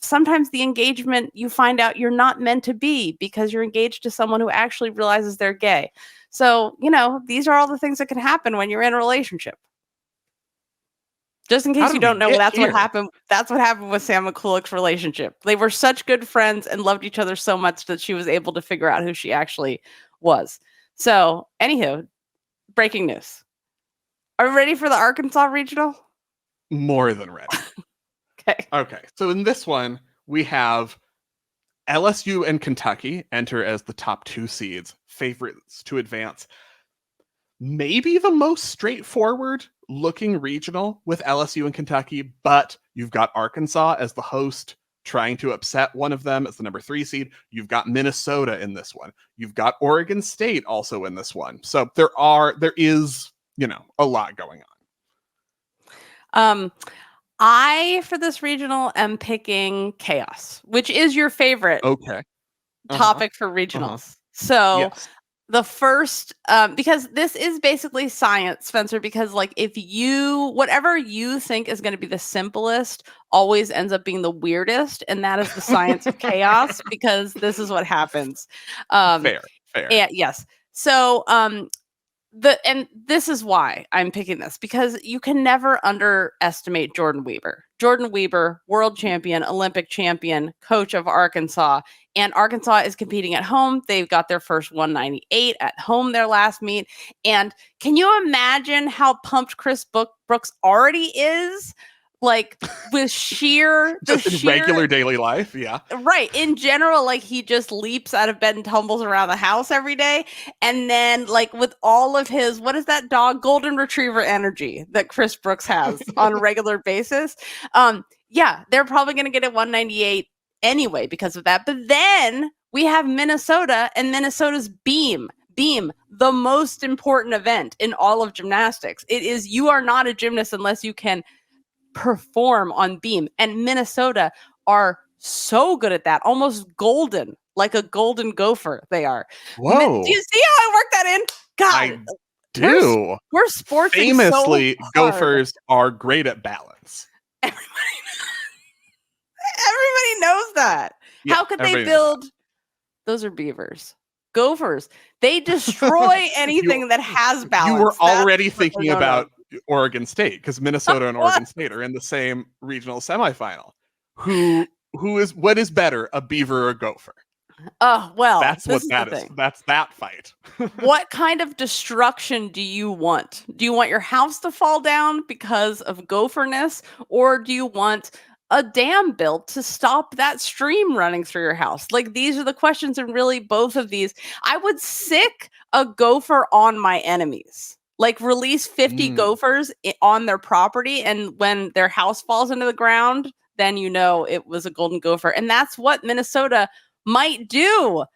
A: sometimes the engagement, you find out you're not meant to be because you're engaged to someone who actually realizes they're gay. So, these are all the things that can happen when you're in a relationship. Just in case you don't know, that's what happened. That's what happened with Sam McCulloch's relationship. They were such good friends and loved each other so much that she was able to figure out who she actually was. So, anywho, breaking news. Are we ready for the Arkansas Regional?
B: More than ready. Okay. So in this one, we have LSU and Kentucky enter as the top 2 seeds, favorites to advance. Maybe the most straightforward looking regional with LSU and Kentucky, but you've got Arkansas as the host trying to upset one of them as the number 3 seed. You've got Minnesota in this one. You've got Oregon State also in this one. So there is, a lot going
A: on. I, for this regional, am picking chaos, which is your favorite topic for regionals. So yes. The first, because this is basically science, Spencer, because if whatever you think is going to be the simplest always ends up being the weirdest. And that is the science of chaos, because this is what happens.
B: Fair.
A: And, yes. So, and this is why I'm picking this, because you can never underestimate Jordyn Wieber. Jordyn Wieber, world champion, Olympic champion, coach of Arkansas, and Arkansas is competing at home. They've got their first 198 at home, their last meet. And can you imagine how pumped Chris Brooks already is? With
B: regular daily life, yeah.
A: Right. In general, he just leaps out of bed and tumbles around the house every day. And then, with all of his, what is that dog? Golden Retriever energy that Chris Brooks has on a regular basis. Yeah, they're probably going to get a 198 anyway because of that. But then we have Minnesota and Minnesota's beam, the most important event in all of gymnastics. It is, you are not a gymnast unless you can perform on beam, and Minnesota are so good at that, almost golden, like a golden gopher they are.
B: Whoa.
A: Do you see how I worked that in? God,
B: I do.
A: We're sports.
B: Famously, so gophers are great at balance.
A: Everybody knows that. Yeah, how could they build? Those are beavers. Gophers, they destroy anything that has balance.
B: You were already thinking about Oregon State, because Minnesota and Oregon State are in the same regional semifinal. What is better, a beaver or a gopher?
A: Oh, well,
B: that's what that is. That's that fight.
A: What kind of destruction do you want? Do you want your house to fall down because of gopherness, or do you want a dam built to stop that stream running through your house? These are the questions, and really both of these. I would sick a gopher on my enemies. Release 50 gophers on their property, and when their house falls into the ground, then it was a golden gopher. And that's what Minnesota might do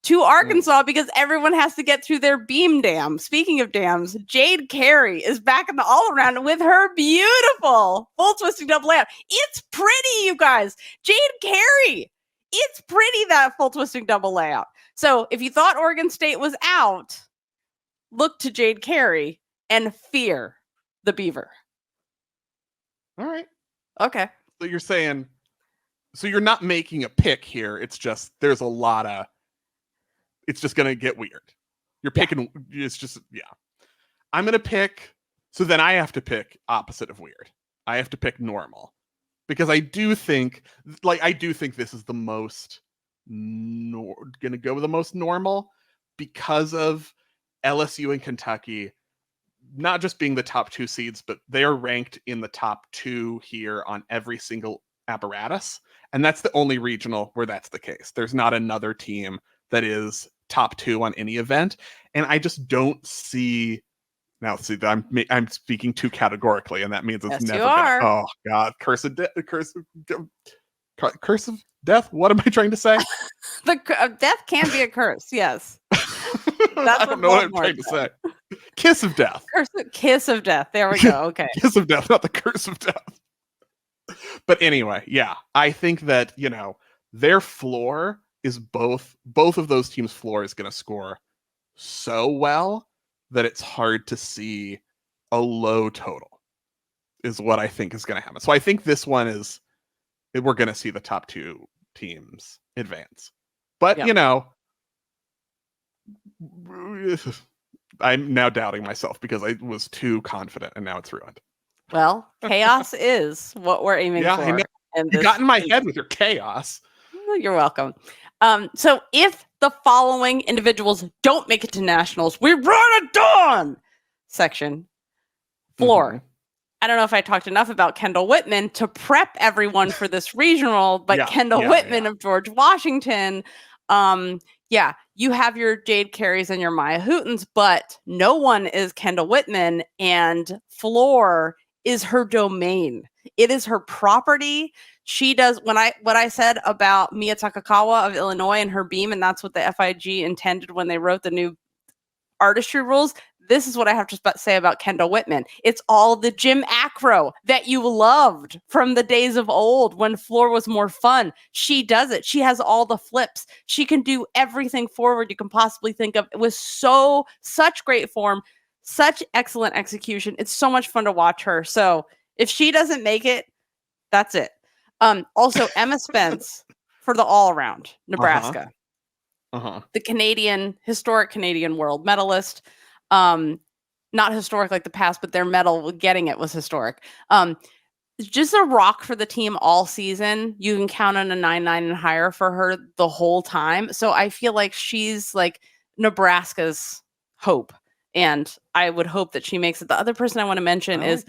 A: to Arkansas, because everyone has to get through their beam dam. Speaking of dams, Jade Carey is back in the all-around with her beautiful full twisting double layout. It's pretty, you guys. Jade Carey. It's pretty, that full twisting double layout. So if you thought Oregon State was out, look to Jade Carey and fear the beaver.
B: All right.
A: Okay.
B: So you're saying, you're not making a pick here. It's just, there's a lot of, it's just going to get weird. You're picking, it's just, yeah. I'm going to pick, so then I have to pick opposite of weird. I have to pick normal. Because I do think this is the most, going to go with the most normal, because of LSU and Kentucky not just being the top 2 seeds, but they are ranked in the top 2 here on every single apparatus. And that's the only regional where that's the case. There's not another team that is top 2 on any event. And I just don't see, now see, I'm speaking too categorically, and that means it's never been, oh God, curse of death. What am I trying to say?
A: Death can be a curse. Yes.
B: I don't know what I'm trying to say. Kiss of death.
A: Kiss of death. There we go. Okay.
B: Kiss of death, not the curse of death. But anyway, yeah, I think that, their floor is both of those teams' floor is going to score so well that it's hard to see a low total is what I think is going to happen. So I think this one is we're going to see the top 2 teams advance. But, I'm now doubting myself because I was too confident and now it's ruined.
A: Well, chaos is what we're aiming for.
B: I know. You got in my head with your chaos.
A: You're welcome. So if the following individuals don't make it to nationals, we run a dawn section. Floor.
B: Mm-hmm.
A: I don't know if I talked enough about Kendall Whitman to prep everyone for this regional, but Kendall Whitman of George Washington, you have your Jade Carries and your Maya Hootens, but no one is Kendall Whitman, and floor is her domain. It is her property. She does what I said about Mia Takakawa of Illinois and her beam, and that's what the FIG intended when they wrote the new artistry rules. This is what I have to say about Kendall Whitman. It's all the gym acro that you loved from the days of old when floor was more fun. She does it. She has all the flips. She can do everything forward you can possibly think of. It was such great form, such excellent execution. It's so much fun to watch her. So if she doesn't make it, that's it. Also, Emma Spence for the all-around, Nebraska. The historic Canadian world medalist. Not historic like the past, but their medal getting it was historic. Just a rock for the team all season. You can count on a 9-9 and higher for her the whole time. So I feel like she's like Nebraska's hope. And I would hope that she makes it. The other person I want to mention is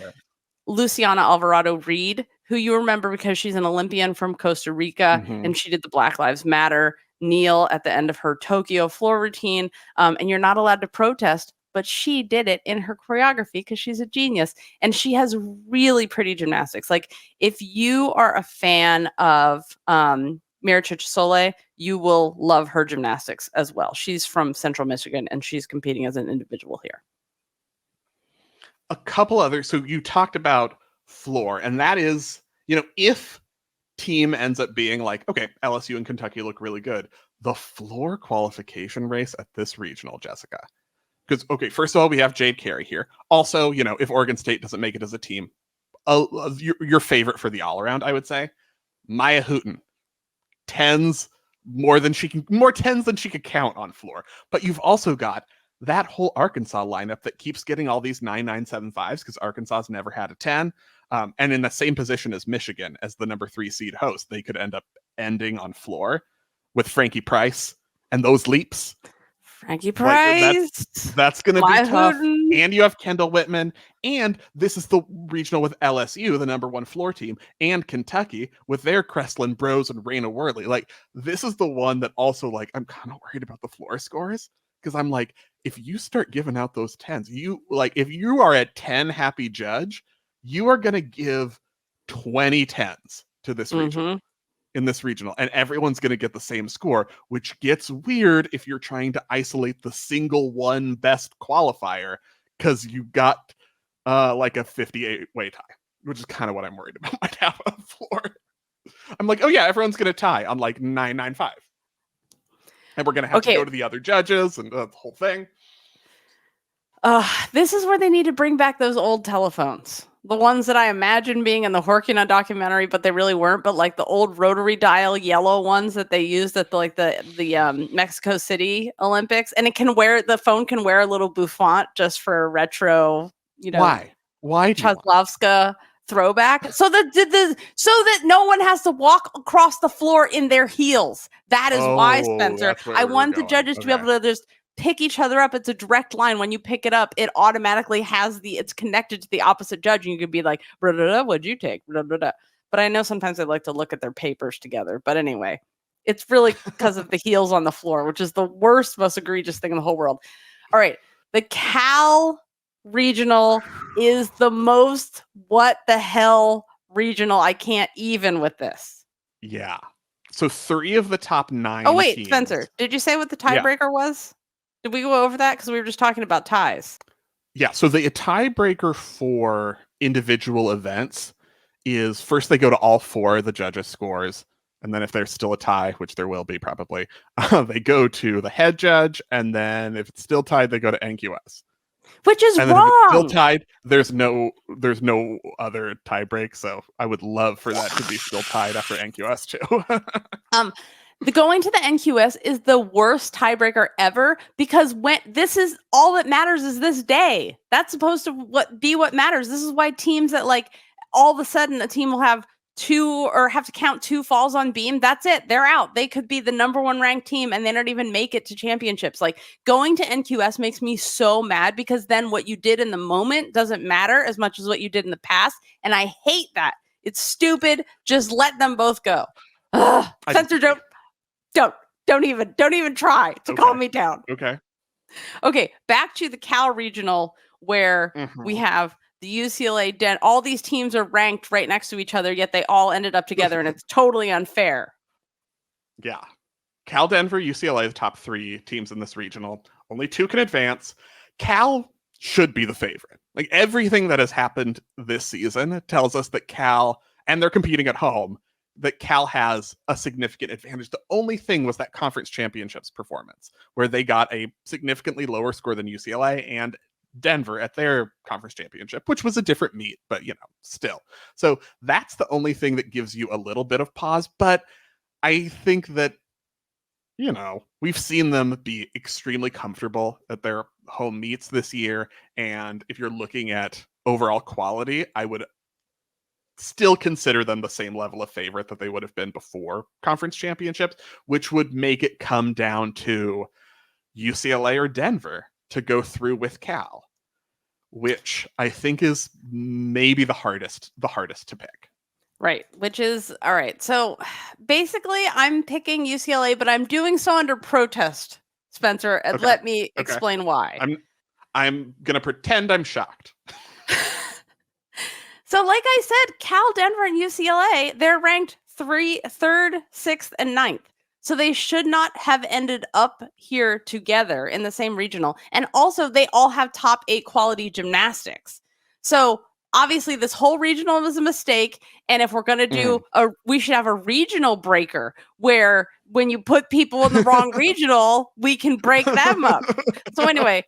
A: Luciana Alvarado Reed, who you remember because she's an Olympian from Costa Rica, and she did the Black Lives Matter kneel at the end of her Tokyo floor routine. And you're not allowed to protest, but she did it in her choreography because she's a genius. And she has really pretty gymnastics. Like, if you are a fan of Maricha Sole, you will love her gymnastics as well. She's from Central Michigan, and she's competing as an individual here.
B: A couple others. So you talked about floor, and that is, if team ends up being like, okay, LSU and Kentucky look really good, the floor qualification race at this regional, Jessica. Because, okay, first of all, we have Jade Carey here. Also, if Oregon State doesn't make it as a team, your favorite for the all-around, I would say, Maya Hooten. More tens than she could count on floor. But you've also got that whole Arkansas lineup that keeps getting all these 9-9-7-5s because Arkansas's never had a 10. And in the same position as Michigan as the number 3 seed host, they could end up ending on floor with Frankie Price and those leaps.
A: Frankie Price.
B: That's going to be tough. And you have Kendall Whitman. And this is the regional with LSU, the number 1 floor team, and Kentucky with their Kreslin Bros and Raina Worley. Like, this is the one that also, like, I'm kind of worried about the floor scores. Because I'm like, if you start giving out those 10s, if you are at 10 happy judge, you are going to give 20 10s to this regional. In this regional, and everyone's going to get the same score, which gets weird if you're trying to isolate the single one best qualifier because you got like a 58-way tie, which is kind of what I'm worried about right now on the floor. I'm like, oh yeah, everyone's going to tie on like 9-9-5, and we're going to have to go to the other judges and the whole thing.
A: This is where they need to bring back those old telephones. The ones that I imagine being in the Horkina documentary, but they really weren't. But like the old rotary dial yellow ones that they used at the Mexico City Olympics, and the phone can wear a little bouffant just for a retro. Why Chaslovska throwback? So that no one has to walk across the floor in their heels. That is why, Spencer. I want the judges to be able to just pick each other up. It's a direct line. When you pick it up, it automatically it's connected to the opposite judge, and you could be like, what'd you take? But I know sometimes they like to look at their papers together. But anyway, it's really because of the heels on the floor, which is the worst, most egregious thing in the whole world. All right. The Cal regional is the most what the hell regional. I can't even with this.
B: Yeah. So 3 of the top 9
A: Oh, wait,
B: teams.
A: Spencer, did you say what the tiebreaker was? Did we go over that? Because we were just talking about ties.
B: Yeah, so the tiebreaker for individual events is first they go to all 4 of the judges' scores, and then if there's still a tie, which there will be probably, they go to the head judge, and then if it's still tied, they go to NQS.
A: which is
B: and then if it's still
A: wrong.
B: tied, there's no other tie break. So I would love for that to be still tied after NQS too.
A: The going to the NQS is the worst tiebreaker ever, because when this is all that matters is this day. That's supposed to be what matters. This is why teams that like all of a sudden a team will have 2 or have to count 2 falls on beam. That's it. They're out. They could be the number 1 ranked team and they don't even make it to championships. Like going to NQS makes me so mad, because then what you did in the moment doesn't matter as much as what you did in the past. And I hate that. It's stupid. Just let them both go. Censor don't even try to calm me down. Okay, back to the Cal Regional, where we have the UCLA, all these teams are ranked right next to each other, yet they all ended up together, and it's totally unfair.
B: Yeah. Cal, Denver, UCLA, the top 3 teams in this regional. Only 2 can advance. Cal should be the favorite. Like, everything that has happened this season tells us that Cal, and they're competing at home, that Cal has a significant advantage. The only thing was that conference championships performance, where they got a significantly lower score than UCLA and Denver at their conference championship, which was a different meet, but still. So that's the only thing that gives you a little bit of pause. But I think that, we've seen them be extremely comfortable at their home meets this year. And if you're looking at overall quality, I would still consider them the same level of favorite that they would have been before conference championships, which would make it come down to UCLA or Denver to go through with Cal, which I think is maybe the hardest to pick.
A: Right, which is all right. So basically I'm picking UCLA, but I'm doing so under protest, Spencer, and let me explain why.
B: I'm going to pretend I'm shocked.
A: So like I said, Cal, Denver, and UCLA, they're ranked 3rd, 6th, and 9th. So they should not have ended up here together in the same regional. And also, they all have top 8 quality gymnastics. So obviously, this whole regional was a mistake. And if we're going to do we should have a regional breaker where when you put people in the wrong regional, we can break them up. So anyway,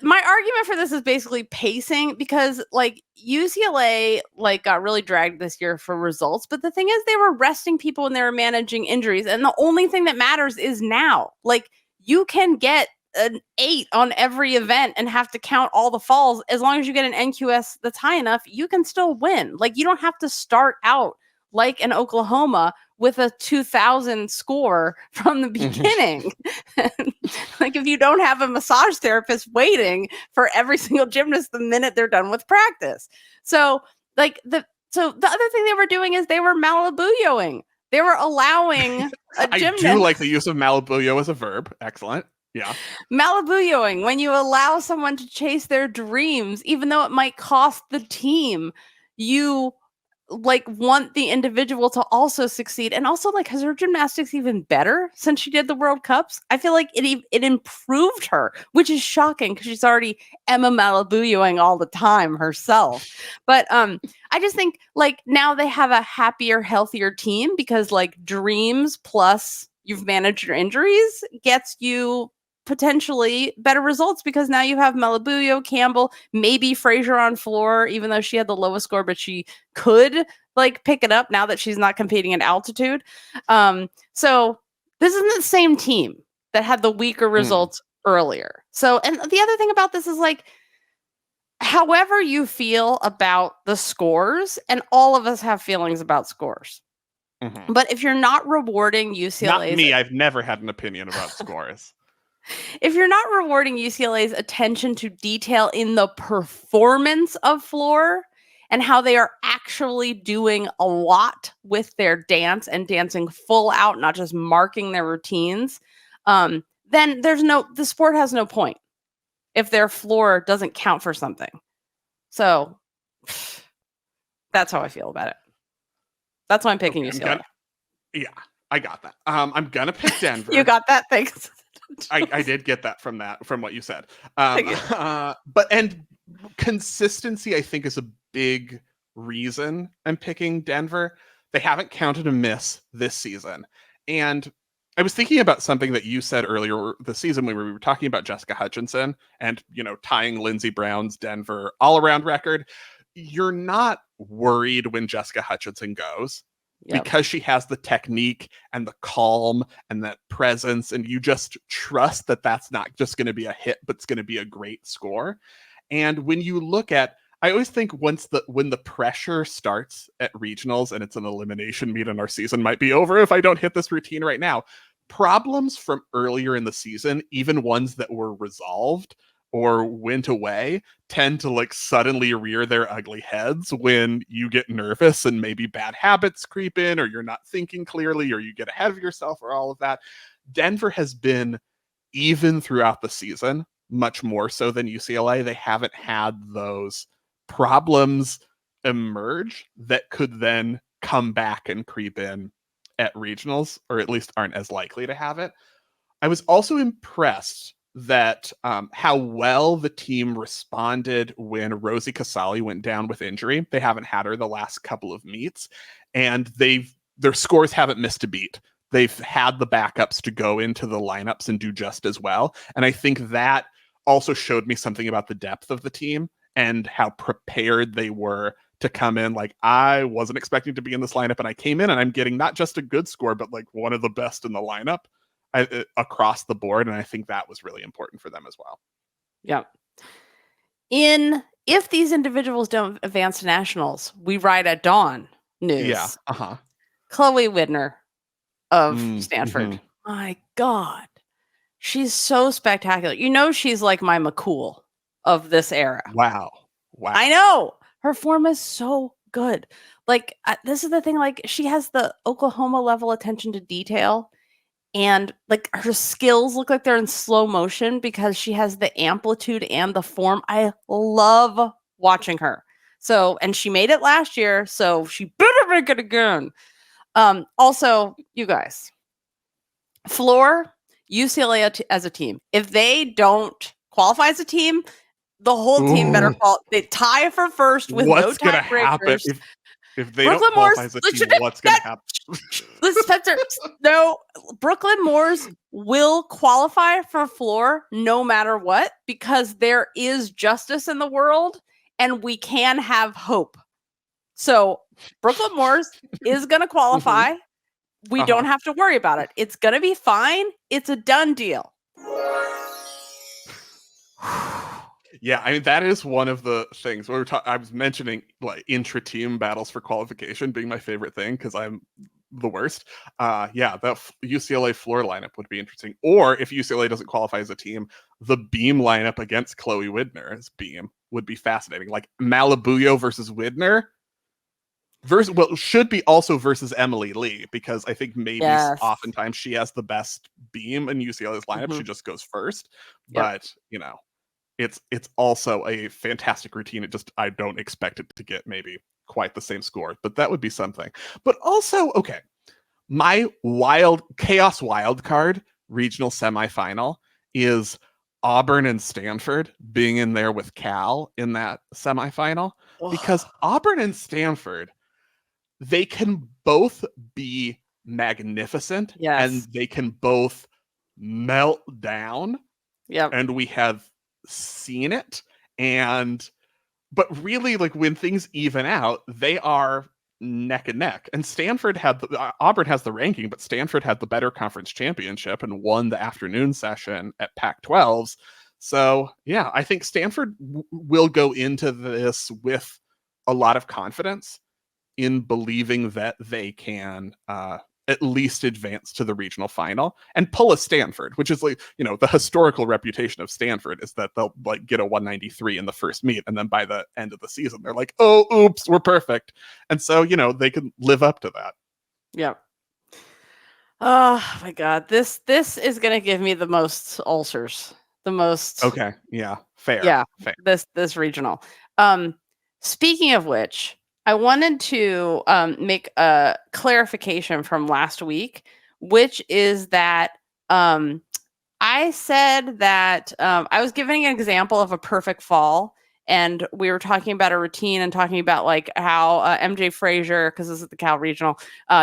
A: my argument for this is basically pacing, because like UCLA got really dragged this year for results. But the thing is, they were resting people when they were managing injuries. And the only thing that matters is now. Like, you can get an 8 on every event and have to count all the falls. As long as you get an NQS that's high enough, you can still win. Like, you don't have to start out like in Oklahoma with a 2,000 score from the beginning. Like, if you don't have a massage therapist waiting for every single gymnast the minute they're done with practice. So like the other thing they were doing is they were Malibuyoing. They were allowing a gymnast.
B: I do like the use of Malibuyo as a verb. Excellent. Yeah.
A: Malibuyoing, when you allow someone to chase their dreams, even though it might cost the team, you want the individual to also succeed. And also, has her gymnastics even better since she did the World Cups? I feel like it improved her, which is shocking because she's already Emma Malibuyoing all the time herself. But I just think now they have a happier, healthier team, because dreams plus you've managed your injuries gets you potentially better results, because now you have Malibuyo, Campbell, maybe Frazier on floor, even though she had the lowest score, but she could pick it up now that she's not competing at altitude. So this isn't the same team that had the weaker results earlier. So, and the other thing about this is however you feel about the scores, and all of us have feelings about scores. But if you're not rewarding UCLA's...
B: Not me, I've never had an opinion about scores.
A: If you're not rewarding UCLA's attention to detail in the performance of floor and how they are actually doing a lot with their dance and dancing full out, not just marking their routines, then the sport has no point if their floor doesn't count for something. So that's how I feel about it. That's why I'm picking UCLA.
B: I got that. I'm gonna pick Denver.
A: You got that? Thanks.
B: I did get that from what you said. But consistency, I think, is a big reason I'm picking Denver. They haven't counted a miss this season. And I was thinking about something that you said earlier this season when we were talking about Jessica Hutchinson and, tying Lindsey Brown's Denver all-around record. You're not worried when Jessica Hutchinson goes because she has the technique and the calm and that presence, and you just trust that that's not just going to be a hit, but it's going to be a great score. And when you look at, I always think when the pressure starts at regionals and it's an elimination meet and our season might be over if I don't hit this routine right now, problems from earlier in the season, even ones that were resolved or went away, tend to suddenly rear their ugly heads when you get nervous and maybe bad habits creep in, or you're not thinking clearly, or you get ahead of yourself, or all of that. Denver has been, even throughout the season, much more so than UCLA. They haven't had those problems emerge that could then come back and creep in at regionals, or at least aren't as likely to have it. I was also impressed that how well the team responded when Rosie Casali went down with injury. They haven't had her the last couple of meets, and their scores haven't missed a beat. They've had the backups to go into the lineups and do just as well. And I think that also showed me something about the depth of the team and how prepared they were to come in. I wasn't expecting to be in this lineup, and I came in and I'm getting not just a good score, but one of the best in the lineup across the board. And I think that was really important for them as well.
A: Yeah. If these individuals don't advance to nationals, we write at Dawn News.
B: Yeah.
A: Chloe Widner of Stanford. My God. She's so spectacular. She's like my McCool of this era.
B: Wow.
A: I know. Her form is so good. This is the thing, she has the Oklahoma level attention to detail, and her skills look like they're in slow motion because she has the amplitude and the form. I love watching her. So, and she made it last year, so she better make it again. Also, you guys, floor, UCLA as a team, if they don't qualify as a team, the whole team better they tie for first with no tiebreakers.
B: If they don't qualify as a team, what's going to happen?
A: Spencer, no, Brooklyn Moors will qualify for floor no matter what, because there is justice in the world and we can have hope. So Brooklyn Moors is going to qualify. We don't have to worry about it. It's going to be fine. It's a done deal.
B: Yeah, I mean, that is one of the things I was mentioning, intra-team battles for qualification being my favorite thing because I'm the worst. Yeah, that UCLA floor lineup would be interesting. Or if UCLA doesn't qualify as a team, the beam lineup against Chloe Widner as beam would be fascinating. Malabuyo versus Widner should be also versus Emily Lee, because I think maybe oftentimes she has the best beam in UCLA's lineup. She just goes first. But, it's also a fantastic routine. I don't expect it to get maybe quite the same score, but that would be something. But also, okay, my chaos wild card regional semifinal is Auburn and Stanford being in there with Cal in that semifinal, because Auburn and Stanford, they can both be magnificent and they can both melt down.
A: Yeah.
B: And we have seen it. But really, when things even out, they are neck and neck. And Auburn has the ranking, but Stanford had the better conference championship and won the afternoon session at Pac-12s. So yeah, I think Stanford will go into this with a lot of confidence in believing that they can at least advance to the regional final and pull a Stanford, which is the historical reputation of Stanford is that they'll get a 193 in the first meet, and then by the end of the season they're like, oh, oops, we're perfect. And so they can live up to that.
A: Yeah. Oh my God, this is gonna give me the most ulcers. The most.
B: Okay. Yeah. Fair.
A: Yeah.
B: Fair.
A: This regional. Speaking of which, I wanted to make a clarification from last week, which is that I said that I was giving an example of a perfect fall, and we were talking about a routine and talking about like how MJ Frazier, because this is the Cal Regional,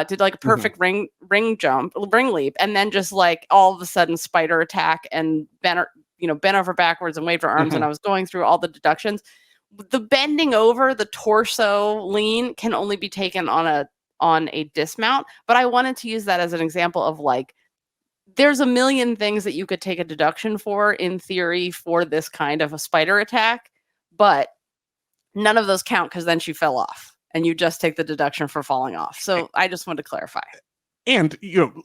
A: did like a perfect ring leap, and then just like all of a sudden spider attack and bent over backwards and waved her arms. And I was going through all the deductions. The bending over, the torso lean can only be taken on a dismount, but I wanted to use that as an example of like, there's a million things that you could take a deduction for in theory for this kind of a spider attack, but none of those count because then she fell off and you just take the deduction for falling off. So I just wanted to clarify.
B: And,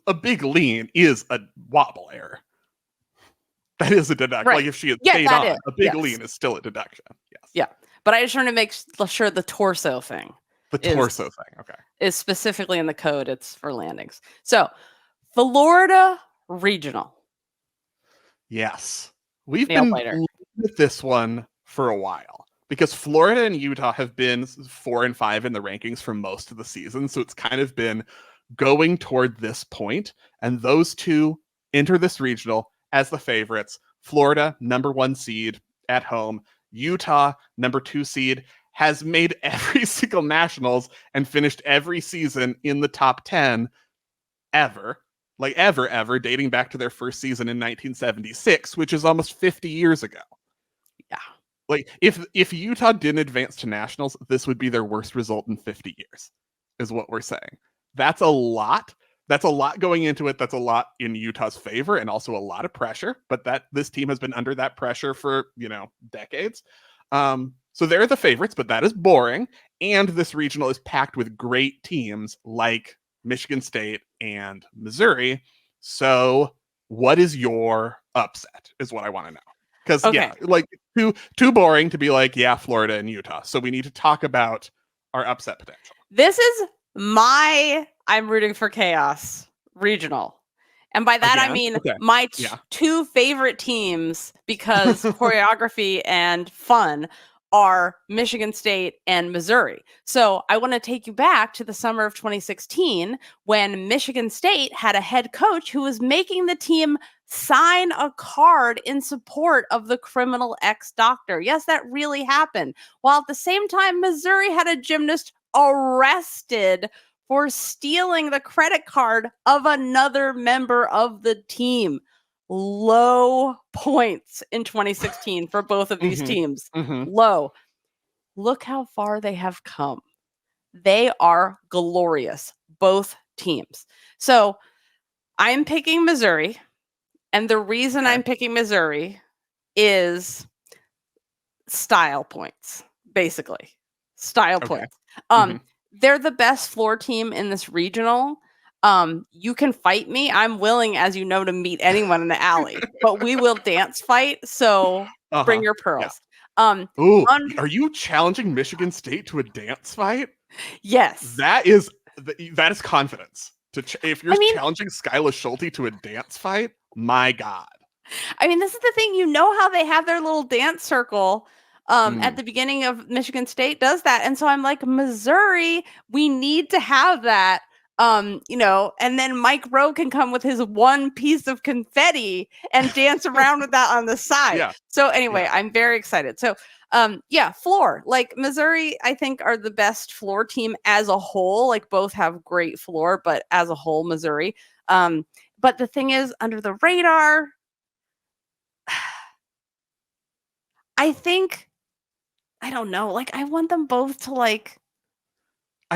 B: a big lean is a wobble error. That is a deduction.
A: Right.
B: Like if she had stayed on, a big lean is still a deduction. Yes.
A: Yeah. But I just want to make sure the torso thing.
B: Okay.
A: Is specifically in the code. It's for landings. So Florida Regional.
B: Yes. We've been with this one for a while because Florida and Utah have been 4 and 5 in the rankings for most of the season. So it's kind of been going toward this point, and those two enter this regional as the favorites. Florida, number 1 seed at home. Utah, number 2 seed, has made every single nationals and finished every season in the top 10 ever. Like ever, dating back to their first season in 1976, which is almost 50 years ago.
A: Yeah.
B: Like if Utah didn't advance to nationals, this would be their worst result in 50 years, is what we're saying. That's a lot. That's a lot going into it. That's a lot in Utah's favor and also a lot of pressure. But this team has been under that pressure for, decades. So they're the favorites, but that is boring. And this regional is packed with great teams like Michigan State and Missouri. So what is your upset is what I want to know. Because too boring to be like, Florida and Utah. So we need to talk about our upset potential.
A: This is I'm rooting for chaos regional. And by that, I mean my two favorite teams, because choreography and fun, are Michigan State and Missouri. So I want to take you back to the summer of 2016 when Michigan State had a head coach who was making the team sign a card in support of the criminal ex-doctor. Yes, that really happened. While at the same time, Missouri had a gymnast arrested for stealing the credit card of another member of the team. Low points in 2016 for both of these teams. Low. Look how far they have come. They are glorious, both teams. So I'm picking Missouri. And the reason I'm picking Missouri is style points, basically. Style points. They're the best floor team in this regional. You can fight me. I'm willing, as you know, to meet anyone in the alley, but we will dance fight. So bring your pearls.
B: Yeah. Are you challenging Michigan State to a dance fight?
A: Yes.
B: That is confidence. If you're challenging Skyla Schulte to a dance fight, my God.
A: I mean, this is the thing. You know how they have their little dance circle at the beginning of Michigan State does that. And so I'm like, Missouri, we need to have that. And then Mike Rowe can come with his one piece of confetti and dance around with that on the side. Yeah. So anyway, I'm very excited. So, floor, like Missouri, I think are the best floor team as a whole. Like both have great floor, but as a whole, Missouri. But the thing is, under the radar, I don't know. Like, I want them both to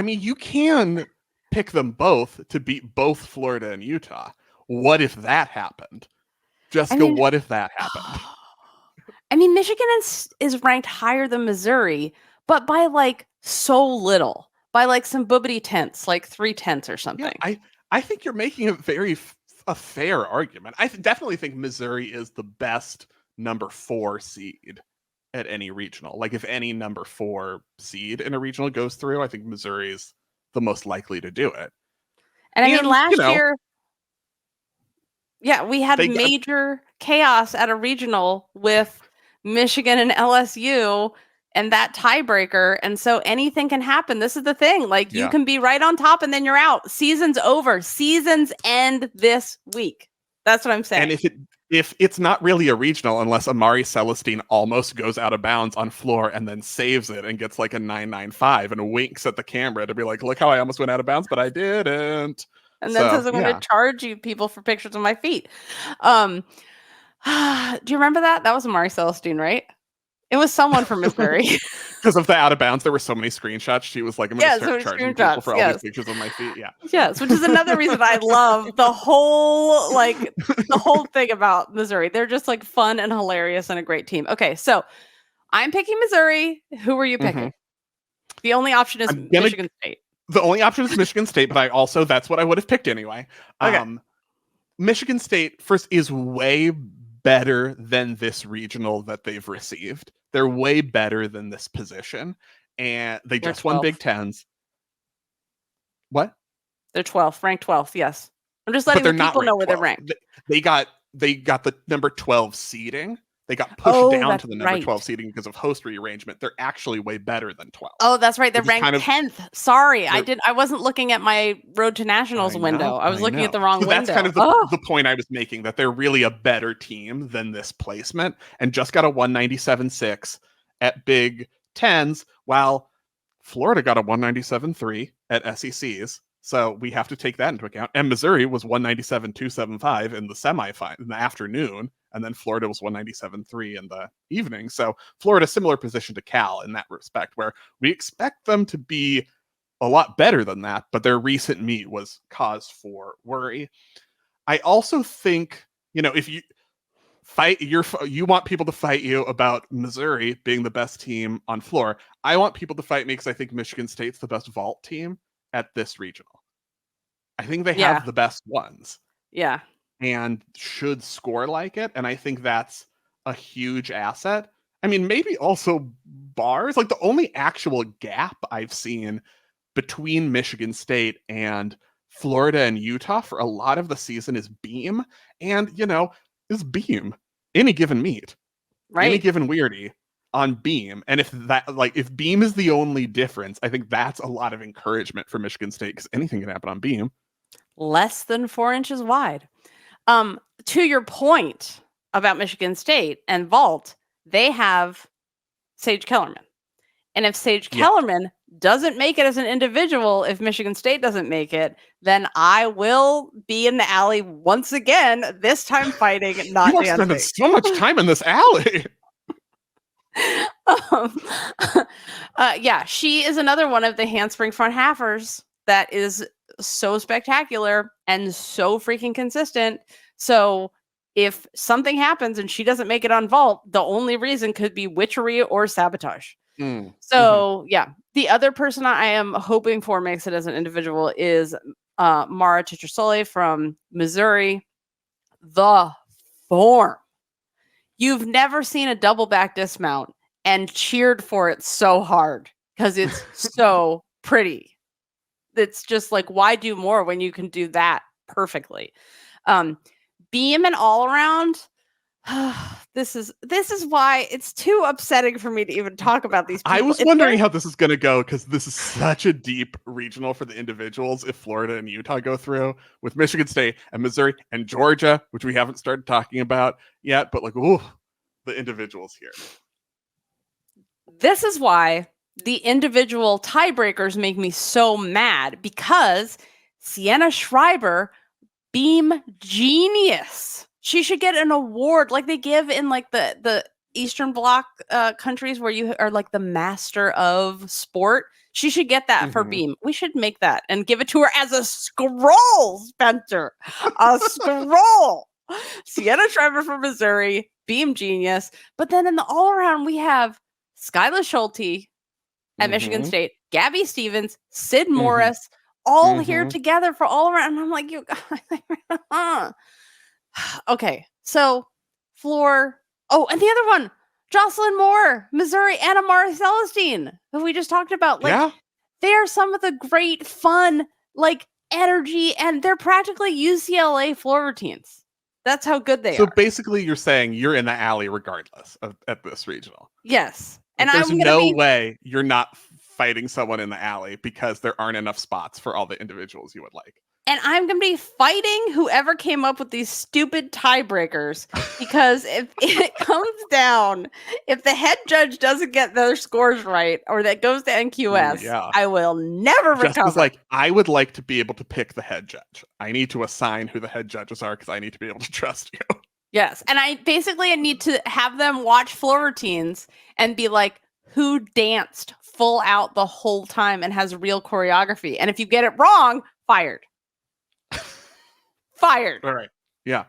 B: you can pick them both to beat both Florida and Utah. What if that happened? What if that happened?
A: Michigan is ranked higher than Missouri, but by so little, by some boobity tenths, 3 tenths or something.
B: Yeah, I think you're making a fair argument. I definitely think Missouri is the best number 4 seed at any regional. Like if any number 4 seed in a regional goes through, I think Missouri is the most likely to do it.
A: And last year, we had major chaos at a regional with Michigan and LSU and that tiebreaker. And so anything can happen. This is the thing. You can be right on top and then you're out. Season's over. Seasons end this week. That's what I'm saying.
B: And if it's not really a regional unless Amari Celestine almost goes out of bounds on floor and then saves it and gets like a 9.95 and winks at the camera to be like, look how I almost went out of bounds, but I didn't.
A: And then says I'm going to charge you people for pictures of my feet. Do you remember that? That was Amari Celestine, right? It was someone from Missouri.
B: Because of the out of bounds, there were so many screenshots. She was like, I'm going to start charging people for all these pictures of my feet. Yeah.
A: Yes, which is another reason I love the whole thing about Missouri. They're just like fun and hilarious and a great team. Okay, so I'm picking Missouri. Who are you picking? The only option is Michigan State.
B: The only option is Michigan State, but that's what I would have picked anyway.
A: Okay.
B: Michigan State first is way better than this regional that they've received. They're way better than this position. And they just won Big Tens. What?
A: They're 12th, ranked 12th, yes. I'm just letting the people know where they're ranked.
B: They got the number 12 seeding. They got pushed down to the number 12 seeding because of host rearrangement. They're actually way better than 12.
A: Oh, that's right. They're ranked 10th. Sorry, I wasn't looking at my Road to Nationals window. I was looking at the wrong window.
B: That's kind of the point I was making, that they're really a better team than this placement, and just got a 197.6 at Big Tens, while Florida got a 197.3 at SECs. So we have to take that into account. And Missouri was 197.275 in the semifinal in the afternoon. And then Florida was 197.3 in the evening. So Florida, similar position to Cal in that respect, where we expect them to be a lot better than that, but their recent meet was cause for worry. I also think, if you you want people to fight you about Missouri being the best team on floor. I want people to fight me because I think Michigan State's the best vault team at this regional. I think they have the best ones.
A: Yeah.
B: And should score like it. And I think that's a huge asset. I mean, maybe also bars. Like, the only actual gap I've seen between Michigan State and Florida and Utah for a lot of the season is beam. And, is beam any given meet. Right. Any given weirdy on beam. And if beam is the only difference, I think that's a lot of encouragement for Michigan State, because anything can happen on beam.
A: Less than 4 inches wide. To your point about Michigan State and vault, they have Sage Kellerman. And if Sage Kellerman doesn't make it as an individual, if Michigan State doesn't make it, then I will be in the alley once again, this time fighting, not dancing.
B: Spending so much time in this alley.
A: She is another one of the handspring front halfers that is so spectacular and so freaking consistent. So if something happens and she doesn't make it on vault, the only reason could be witchery or sabotage. The other person I am hoping for makes it as an individual is Mara Titrasole from Missouri. The form. You've never seen a double back dismount and cheered for it so hard because it's so pretty. It's just like, why do more when you can do that perfectly? Beam and all around. This is why it's too upsetting for me to even talk about these people.
B: I was wondering how this is going to go, because this is such a deep regional for the individuals. If Florida and Utah go through, with Michigan State and Missouri and Georgia, which we haven't started talking about yet, but the individuals here.
A: This is why the individual tiebreakers make me so mad, because Sienna Schreiber, beam genius. She should get an award like they give in like the Eastern Bloc countries where you are like the master of sport. She should get that for beam. We should make that and give it to her as a scroll, Spencer. A scroll. Sienna Schreiber from Missouri, beam genius. But then in the all around, we have Skyla Schulte at Michigan State, Gabby Stevens, Sid Morris, all here together for all around. And I'm like, you guys. Okay, so floor. Oh, and the other one, Jocelyn Moore, Missouri, and Amari Celestine, who we just talked about. They are some of the great fun, energy, and they're practically UCLA floor routines. That's how good they are.
B: So basically, you're saying you're in the alley regardless at this regional.
A: Yes. And
B: there's no way you're not fighting someone in the alley because there aren't enough spots for all the individuals you would like.
A: And I'm going to be fighting whoever came up with these stupid tiebreakers, because if it comes down, if the head judge doesn't get their scores right, or that goes to NQS, I will never recover.
B: Just like, I would like to be able to pick the head judge. I need to assign who the head judges are because I need to be able to trust you.
A: Yes. And I need to have them watch floor routines and be like, who danced full out the whole time and has real choreography? And if you get it wrong, fired. Fired.
B: All right. Yeah.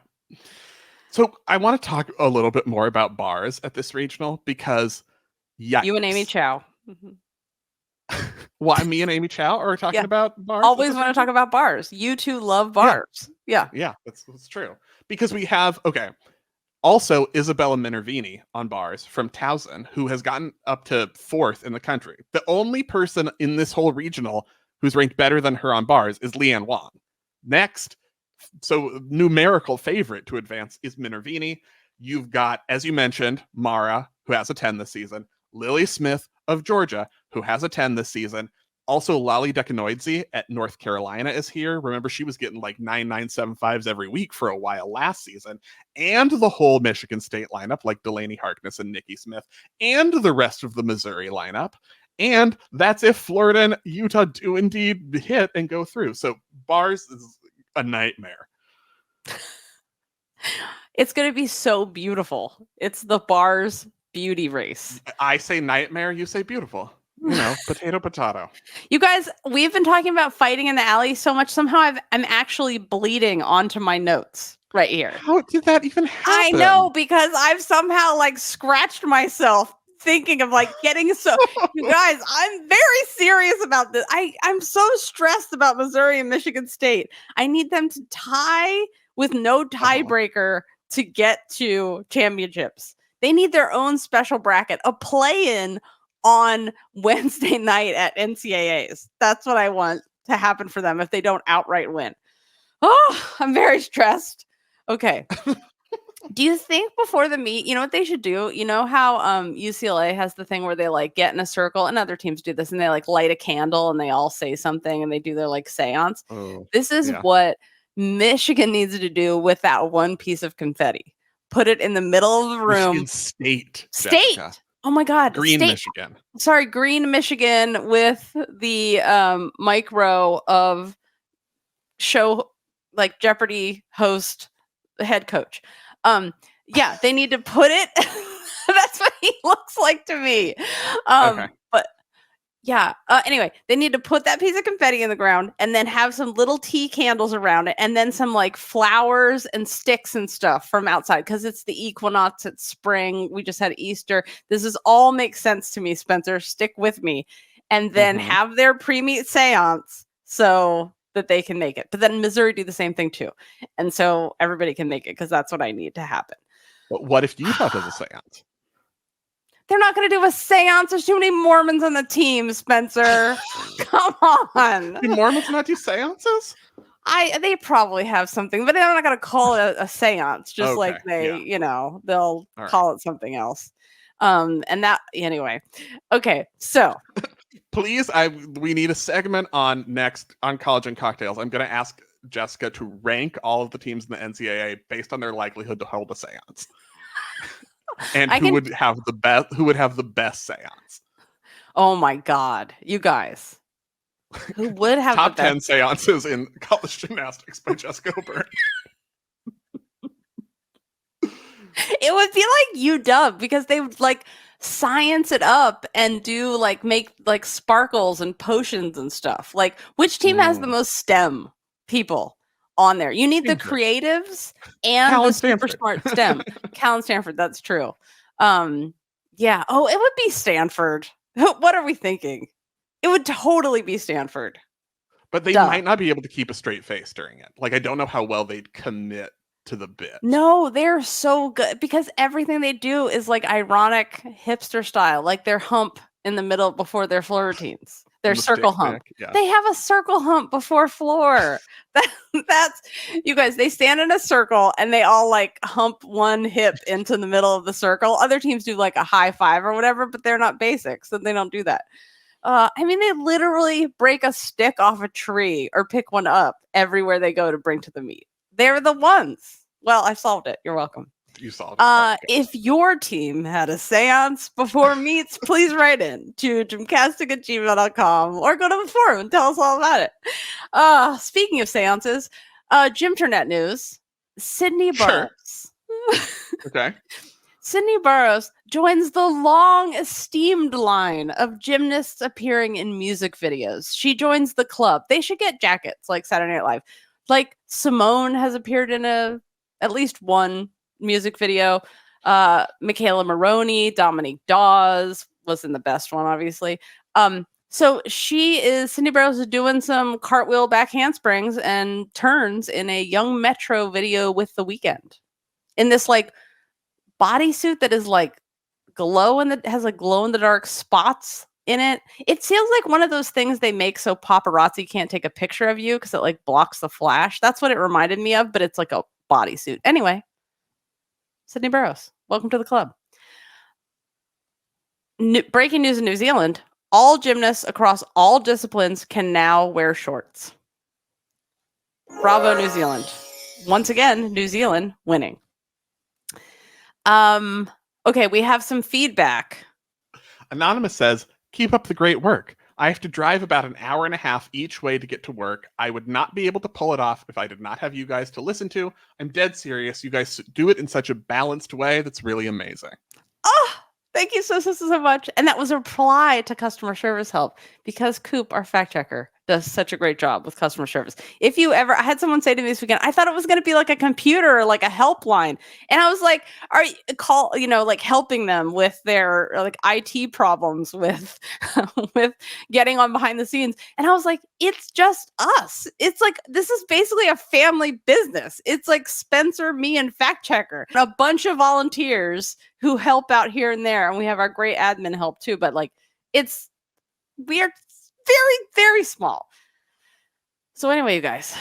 B: So I want to talk a little bit more about bars at this regional because, yikes.
A: You and Amy Chow.
B: Well, me and Amy Chow are talking about bars.
A: Always want to talk about bars. You two love bars. Yeah.
B: That's true. Because we have, also Isabella Minervini on bars from Towson, who has gotten up to 4th in the country. The only person in this whole regional who's ranked better than her on bars is Leanne Wong. Next, so numerical favorite to advance is Minervini. You've got, as you mentioned, Mara, who has a 10 this season, Lily Smith of Georgia, who has a 10 this season. Also, Lali Dekanoidze at North Carolina is here. Remember, she was getting like 9.975s every week for a while last season. And the whole Michigan State lineup, like Delaney Harkness and Nikki Smith, and the rest of the Missouri lineup. And that's if Florida and Utah do indeed hit and go through. So bars is a nightmare.
A: It's going to be so beautiful. It's the bars beauty race.
B: I say nightmare, you say beautiful. You know, potato.
A: You guys, we've been talking about fighting in the alley so much. Somehow I'm actually bleeding onto my notes right here.
B: How did that even happen?
A: I know, because I've somehow like scratched myself thinking of like getting so. You guys, I'm very serious about this. I'm so stressed about Missouri and Michigan State. I need them to tie with no tiebreaker to get to championships. They need their own special bracket, a play-in on Wednesday night at NCAAs. That's what I want to happen for them if they don't outright win. Oh, I'm very stressed. Okay. Do you think before the meet, you know what they should do? You know how UCLA has the thing where they like get in a circle, and other teams do this, and they like light a candle and they all say something and they do their like seance. This is what Michigan needs to do with that one piece of confetti. Put it in the middle of the room.
B: Michigan State.
A: State.
B: Jessica.
A: Oh my God.
B: Green Michigan.
A: Sorry, Green Michigan with the micro of show like Jeopardy host head coach. Yeah, they need to put it. That's what he looks like to me. But yeah, anyway, they need to put that piece of confetti in the ground and then have some little tea candles around it, and then some like flowers and sticks and stuff from outside, because it's the equinox, it's spring. We just had Easter. This is all makes sense to me, Spencer. Stick with me. And then have their pre-meet seance so that they can make it. But then Missouri do the same thing too. And so everybody can make it, because that's what I need to happen.
B: But what if Utah does a seance?
A: They're not going to do a seance. There's too many Mormons on the team, Spencer. Come on.
B: Do Mormons not do seances?
A: They probably have something, but they're not going to call it a seance. Just like they, you know, they'll call it something else. And that, anyway. Okay, so.
B: Please, we need a segment on College and Cocktails. I'm going to ask Jessica to rank all of the teams in the NCAA based on their likelihood to hold a seance. And who would have the best seance? Oh
A: my God, you guys! Who would have
B: top 10 seances in college gymnastics by Jessica O'Byrne?
A: It would be like UW, because they would like science it up and do like make like sparkles and potions and stuff. Like, which team has the most STEM people on there? You need the creatives and the super smart STEM. Cal and Stanford, that's true. Yeah. Oh, it would be Stanford. What are we thinking? It would totally be Stanford.
B: But they might not be able to keep a straight face during it. Like, I don't know how well they'd commit to the bit.
A: No, they're so good, because everything they do is like ironic hipster style, like their hump in the middle before their floor routines. Their circle hump. They have a circle hump before floor. That's you guys. They stand in a circle and they all like hump one hip into the middle of the circle. Other teams do like a high five or whatever, but they're not basic, so they don't do that. I mean, they literally break a stick off a tree or pick one up everywhere they go to bring to the meet. They're the ones. Well, I solved it. You're welcome.
B: You solved it.
A: If your team had a seance before meets, please write in to gymcastic@gmail.com or go to the forum and tell us all about it. Speaking of seances, Gymternet news, Sydney Burrows.
B: Okay.
A: Sydney Burrows joins the long esteemed line of gymnasts appearing in music videos. She joins the club. They should get jackets like Saturday Night Live. Like Simone has appeared in at least one music video. Michaela Maroney, Dominique Dawes was in the best one, obviously. So Sydney Burrows is doing some cartwheel back handsprings and turns in a Young Metro video with The Weeknd. In this like bodysuit that is like has like glow in the dark spots in it. It feels like one of those things they make so paparazzi can't take a picture of you because it like blocks the flash. That's what it reminded me of, but it's like a bodysuit. Anyway, Sydney Burrows, welcome to the club. Breaking news in New Zealand. All gymnasts across all disciplines can now wear shorts. Bravo, New Zealand. Once again, New Zealand winning. Okay, we have some feedback.
B: Anonymous says, keep up the great work. I have to drive about an hour and a half each way to get to work. I would not be able to pull it off if I did not have you guys to listen to. I'm dead serious. You guys do it in such a balanced way that's really amazing.
A: Oh, thank you so much. And that was a reply to customer service help because Coop, our fact checker, does such a great job with customer service. I had someone say to me this weekend, I thought it was going to be like a computer or like a helpline. And I was like, like helping them with their like IT problems with, with getting on behind the scenes. And I was like, it's just us. It's like, this is basically a family business. It's like Spencer, me, and fact checker, a bunch of volunteers who help out here and there. And we have our great admin help too. But like, we are very, very small. So anyway, you guys,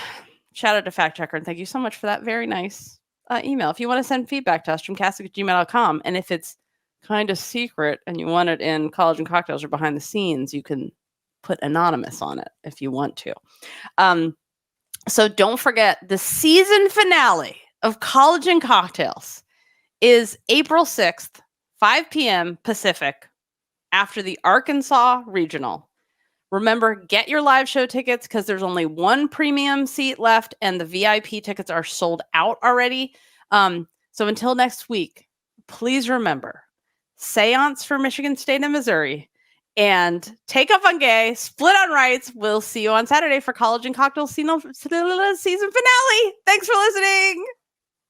A: shout out to Fact Checker, and thank you so much for that very nice email. If you want to send feedback to us, gymcastic@gmail.com, and if it's kind of secret and you want it in College and Cocktails or behind the scenes, you can put anonymous on it if you want to. So don't forget, the season finale of College and Cocktails is April 6th, 5 p.m. Pacific, after the Arkansas Regional. Remember, get your live show tickets because there's only one premium seat left and the VIP tickets are sold out already. So until next week, please remember, seance for Michigan State and Missouri, and take up on gay, split on rights. We'll see you on Saturday for College and Cocktails season finale. Thanks for listening.